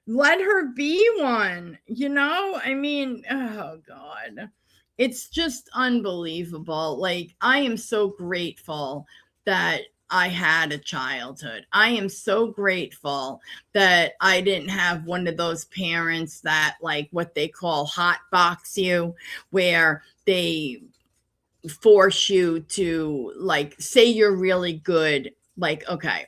Let her be one. You know, I mean, oh God, it's just unbelievable. Like, I am so grateful that I had a childhood. I am so grateful that I didn't have one of those parents that, like, what they call hot box you, where they force you to, like, say you're really good. Like, okay,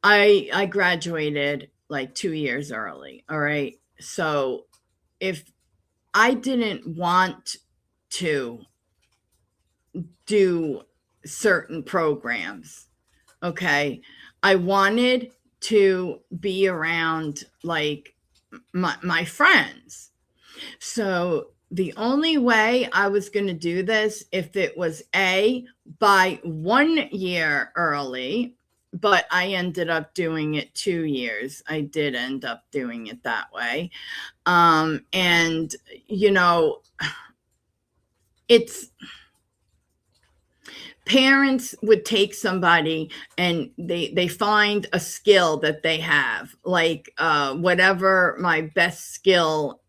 I graduated like 2 years early. All right. So if I didn't want to do certain programs, okay, I wanted to be around like my friends. So the only way I was going to do this, if it was by 1 year early, but I ended up doing it 2 years. I did end up doing it that way. And, you know, it's, parents would take somebody and they find a skill that they have, like whatever my best skill,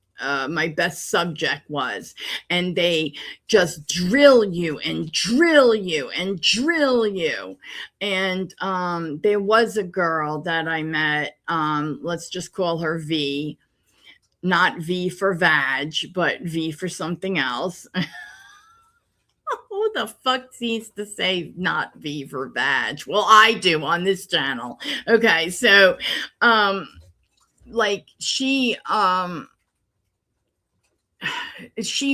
my best subject was, and they just drill you and drill you and drill you. And there was a girl that I met, let's just call her V, not V for vag, but V for something else. Who the fuck needs to say not V for vag? Well, I do on this channel. Okay, so like she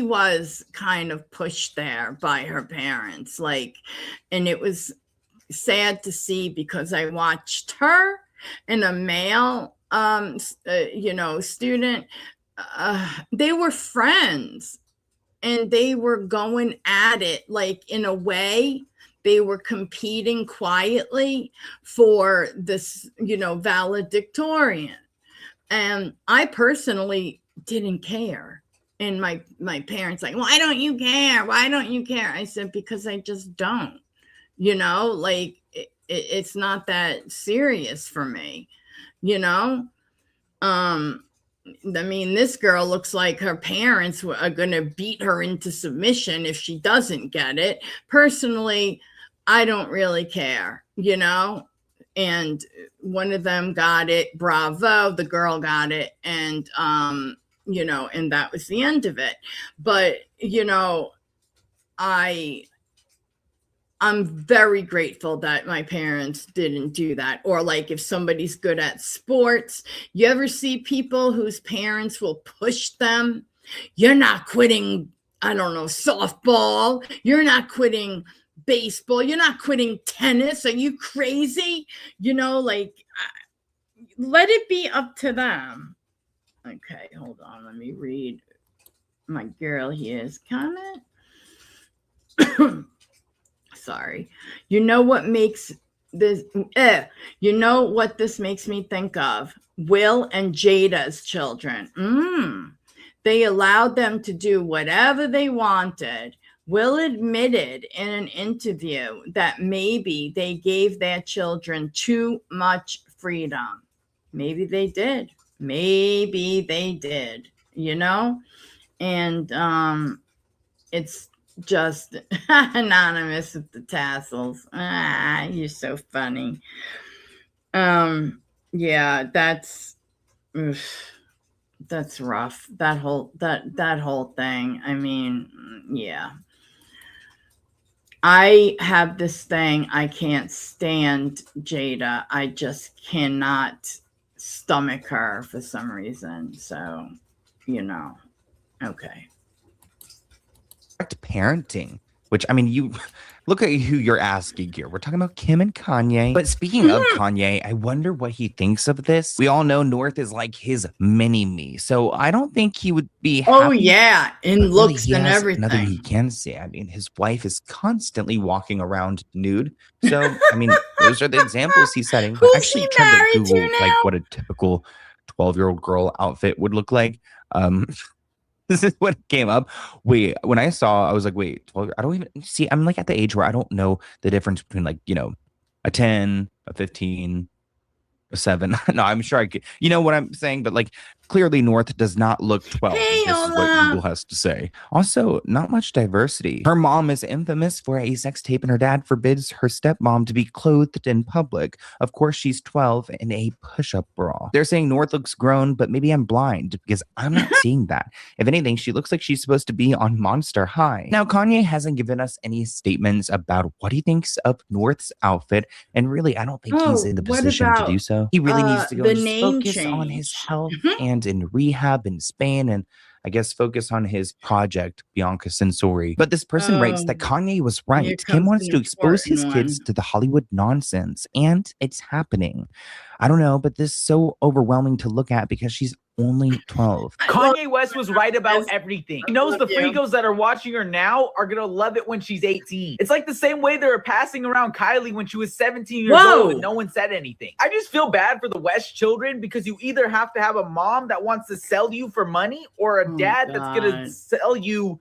was kind of pushed there by her parents, like, and it was sad to see because I watched her and a male you know, student, they were friends. And they were going at it, like, in a way, they were competing quietly for this, you know, valedictorian. And I personally didn't care. And my parents like, why don't you care? Why don't you care? I said, because I just don't, you know, like it's not that serious for me, you know? I mean, this girl looks like her parents are going to beat her into submission if she doesn't get it. Personally, I don't really care, you know? and one of them got it, bravo, the girl got it, and you know, and that was the end of it. But you know, I'm very grateful that my parents didn't do that. Or like if somebody's good at sports, you ever see people whose parents will push them? You're not quitting, I don't know, softball. You're not quitting baseball. You're not quitting tennis. Are you crazy? You know, like let it be up to them. Okay, hold on. Let me read my girl here's comment. Sorry. You know what makes this you know what this makes me think of? Will and Jada's children. They allowed them to do whatever they wanted. Will admitted in an interview that maybe they gave their children too much freedom. Maybe they did. Maybe they did, you know? And it's just anonymous with the tassels. You're so funny. Yeah, that's rough. That whole thing. I mean, yeah. I have this thing. I can't stand Jada. I just cannot stomach her for some reason. So, you know, okay. Parenting, which I mean, you look at who you're asking here. We're talking about Kim and Kanye. But speaking of Kanye, I wonder what he thinks of this. We all know North is like his mini me, so I don't think he would be happy. Oh yeah, in looks and everything. Nothing he can say. I mean, his wife is constantly walking around nude. So I mean, those are the examples he's setting. I actually tried to Google like what a typical 12-year-old girl outfit would look like. This is what came up. Wait, when I saw, I was like, wait, 12, I don't even see. I'm like at the age where I don't know the difference between like, you know, a 10, a 15, a 7. No, I'm sure I could, you know what I'm saying? But like, clearly North does not look 12. Hey, this is what Google has to say. Also, not much diversity. Her mom is infamous for a sex tape, and her dad forbids her stepmom to be clothed in public. Of course, she's 12 in a push-up bra. They're saying North looks grown, but maybe I'm blind because I'm not seeing that. If anything, she looks like she's supposed to be on Monster High. Now, Kanye hasn't given us any statements about what he thinks of North's outfit, and really, I don't think he's in the position to do so. He really needs to go and just focus on his health and in rehab in Spain, and I guess focus on his project, Bianca Censori. But this person writes that Kanye was right. Kim wants to expose his kids to the Hollywood nonsense, and it's happening. I don't know, but this is so overwhelming to look at because she's only 12. Kanye West was right about everything. He knows the freakos that are watching her now are going to love it when she's 18. It's like the same way they were passing around Kylie when she was 17 years old and no one said anything. I just feel bad for the West children because you either have to have a mom that wants to sell you for money or a dad that's going to sell you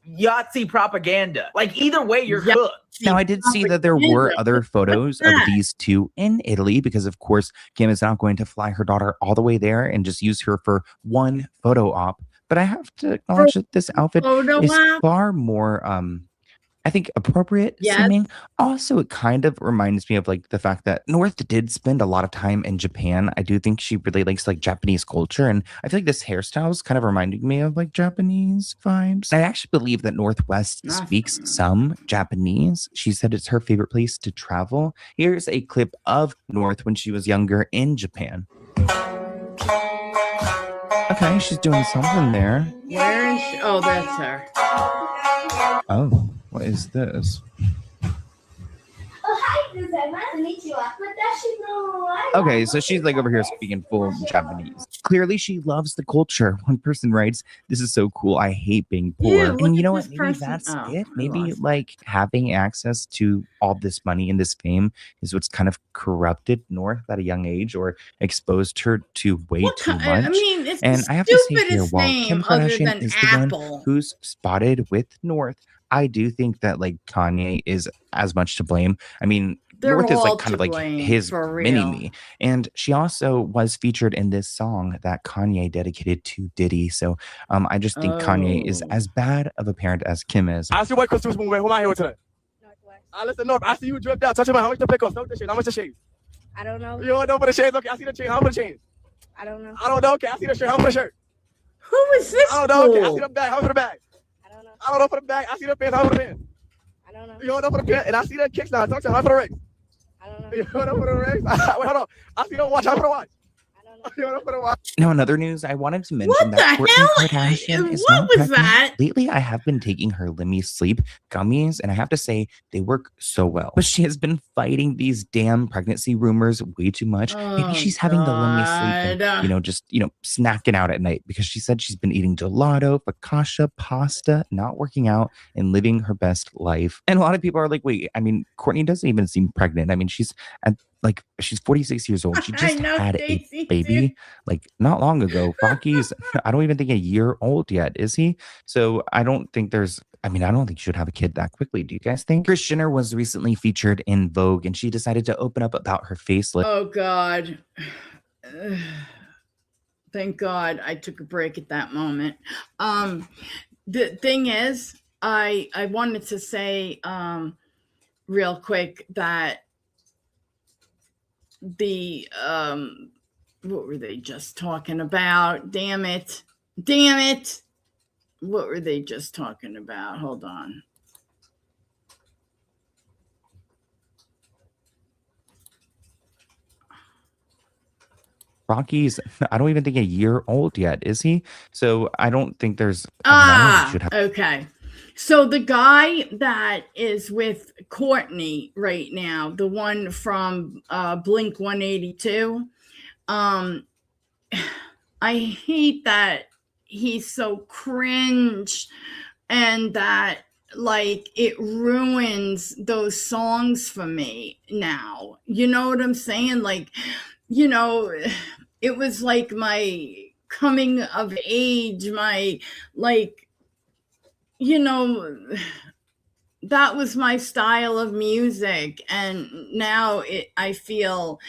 Yahtzee propaganda. Like either way, you're cooked. Now, I did see that there were other photos of these two in Italy because, of course, Kim is not going to fly her daughter all the way there and just use her for one photo op. But I have to acknowledge that this outfit is far more, I think, appropriate seeming. Also, it kind of reminds me of like the fact that North did spend a lot of time in Japan. I do think she really likes like Japanese culture, and I feel like this hairstyle is kind of reminding me of like Japanese vibes. I actually believe that Northwest speaks some Japanese. She said it's her favorite place to travel. Here's a clip of North when she was younger in Japan. Okay, she's doing something there. Where is she? Oh, that's her. Oh. What is this? Okay, so she's like over here speaking full Japanese. Clearly, she loves the culture. One person writes, "This is so cool. I hate being poor." And you know what? Maybe that's it. Maybe like having access to all this money and this fame is what's kind of corrupted North at a young age or exposed her to way too much. I mean, it's and I have to say here, while Kim Kardashian is the one who's spotted with North, I do think that like Kanye is as much to blame. I mean, North is like kind of like his mini-me. And she also was featured in this song that Kanye dedicated to Diddy. So I just think Kanye is as bad of a parent as Kim is. I see what Christmas movie. Who am I here with today? Northwest. Listen, North, I see you dripped out. Touch your mind. How much the pickles? How much the shave? I don't know. You don't know for the chains? Okay, I see the chain. How for the chains? I don't know. I don't know. Okay, I see the shirt. How for the shirt? Who is this? I don't know. Okay, I see fool? the bag. How for the bag? I don't know. I don't know for the bag. I see the pants. How for the pants? I don't know. You don't know for the pants? And I see the kicks now. Talk to me. How for the rings? I don't know. You don't know for the rings? Wait, hold on. I see the watch. How for the watch? You don't know for the watch? Now, in other news, I wanted to mention What that the Kourtney hell? Kardashian is What not was pregnant. that? Lately, I have been taking her Lemmy Sleep gummies, and I have to say they work so well. But she has been fighting these damn pregnancy rumors way too much. Maybe she's having the Lemmy Sleep and, just, snacking out at night because she said she's been eating gelato, focaccia, pasta, not working out, and living her best life. And a lot of people are like, wait, I mean, Kourtney doesn't even seem pregnant. I mean, she's 46 years old. She just had a baby not long ago. Rocky's, I don't even think a year old yet, is he? So I don't think you should have a kid that quickly. Do you guys think? Kris Jenner was recently featured in Vogue and she decided to open up about her facelift. Oh God. Thank God I took a break at that moment. The thing is, I wanted to say real quick that the what were they just talking about? Damn it. What were they just talking about? Hold on. Rocky's, I don't even think a year old yet, is he? So I don't think I don't think you should have. Okay. So the guy that is with Kourtney right now, the one from Blink 182, I hate that he's so cringe and that it ruins those songs for me now. You know what I'm saying? It was like my coming of age, my that was my style of music, and now I feel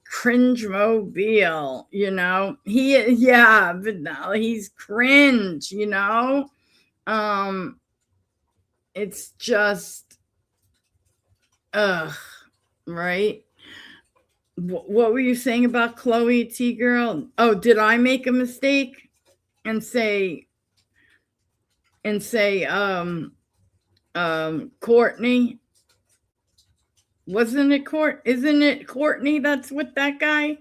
cringe mobile, but now he's cringe, it's just right. What were you saying about Chloe T girl? Oh, did I make a mistake and say Kourtney? Isn't it Kourtney that's with that guy?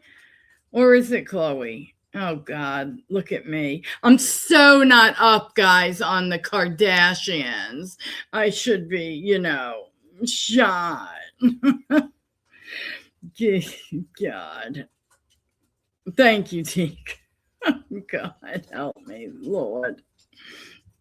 Or is it Chloe? Oh God, look at me. I'm so not up, guys, on the Kardashians. I should be, shot. God. Thank you, Teek. God help me, Lord.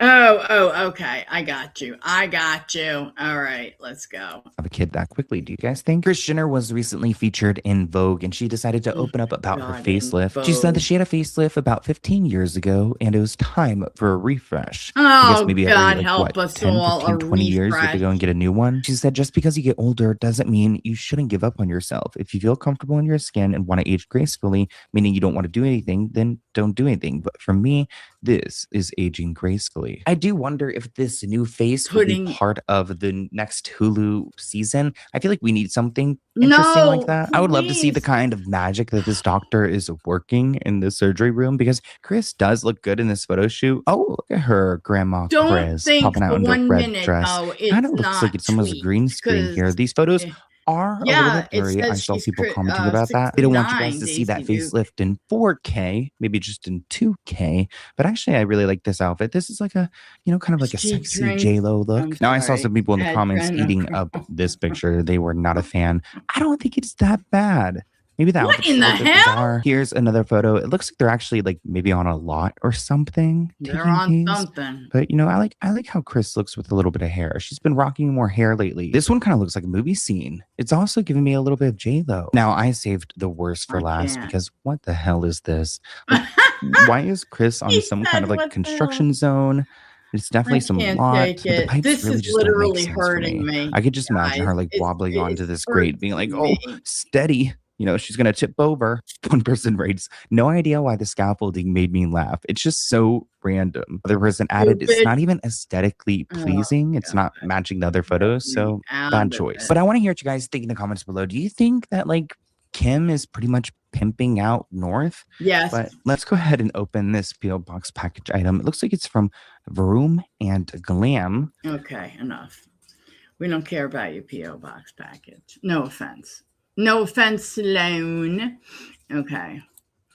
Oh, okay. I got you. All right, let's go. Have a kid that quickly. Do you guys think? Kris Jenner was recently featured in Vogue and she decided to open up about her facelift. She said that she had a facelift about 15 years ago and it was time for a refresh. I guess maybe God every, help us 10, all, 15, a 20 years you have to go and get a new one. She said just because you get older doesn't mean you shouldn't give up on yourself. If you feel comfortable in your skin and want to age gracefully, meaning you don't want to do anything, then don't do anything. But for me, this is aging gracefully. I do wonder if this new face will be part of the next Hulu season. I feel like we need something interesting like that. I would love to see the kind of magic that this doctor is working in the surgery room because Kris does look good in this photo shoot. Oh, look at her, Grandma Kris, popping out in the red dress. Kind of looks like it's almost a green screen here. These photos are a little bit blurry. I saw people commenting about that. They don't want you guys to see that facelift in 4K, maybe just in 2K. But actually, I really like this outfit. This is like a, kind of like a sexy J-Lo look. Now, I saw some people in the comments eating up this picture. They were not a fan. I don't think it's that bad. Maybe that what in the hell? Bizarre. Here's another photo. It looks like they're actually maybe on a lot or something. They're on something. But I like how Kris looks with a little bit of hair. She's been rocking more hair lately. This one kind of looks like a movie scene. It's also giving me a little bit of J-Lo. Now I saved the worst for last because what the hell is this? Why is Kris on some kind of construction zone? It's definitely some lot. The pipes this really is just literally don't make sense hurting for me. me. I could just imagine her wobbling onto this grate, being like, "Oh, steady." she's going to tip over. One person writes, no idea why the scaffolding made me laugh. It's just so random. Other person added, it's not even aesthetically pleasing. It's not matching the other photos. So bad choice. But I want to hear what you guys think in the comments below. Do you think that like Kim is pretty much pimping out North? Yes. But let's go ahead and open this P.O. Box package item. It looks like it's from Vroom and Glam. Okay, enough. We don't care about your P.O. Box package. No offense. No offense, Sloan. Okay.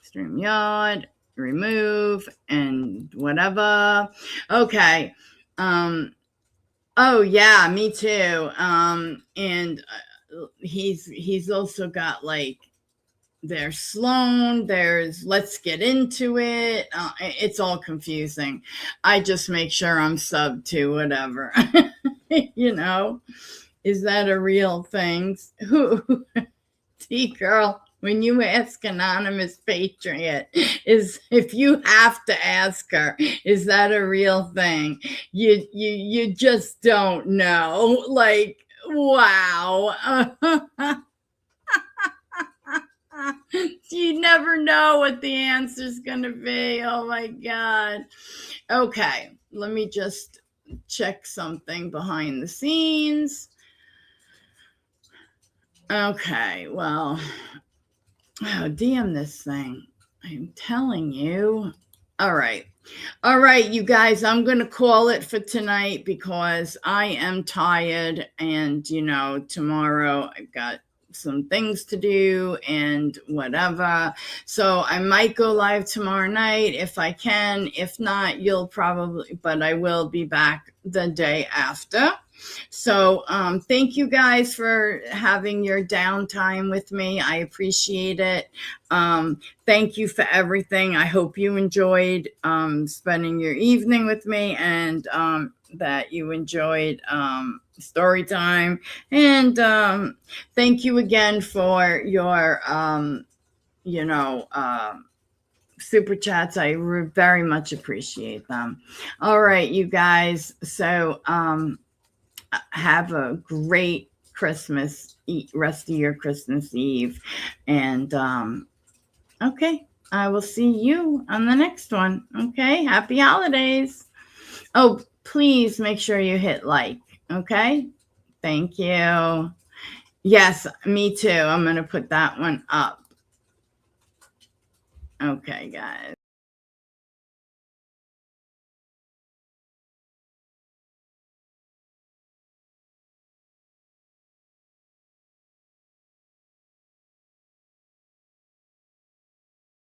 StreamYard, remove, and whatever. Okay. Oh yeah, me too. And he's also got like there's Sloan, there's Let's Get Into It. It's all confusing. I just make sure I'm sub to whatever. Is that a real thing? Who T-Girl, when you ask Anonymous Patriot, is if you have to ask her, is that a real thing? You just don't know. Like, wow. You never know what the answer's gonna be. Oh my God. Okay, let me just check something behind the scenes. Okay, well, DM this thing. I'm telling you. All right, you guys, I'm going to call it for tonight because I am tired and, tomorrow I've got some things to do and whatever. So I might go live tomorrow night if I can. If not, but I will be back the day after. So thank you guys for having your downtime with me. I appreciate it. Thank you for everything. I hope you enjoyed spending your evening with me and that you enjoyed story time. And thank you again for your, super chats. I very much appreciate them. All right, you guys. So have a great Christmas, rest of your Christmas Eve. And okay, I will see you on the next one. Okay, happy holidays. Oh, please make sure you hit like. Okay, thank you. Yes, me too. I'm going to put that one up. Okay, guys.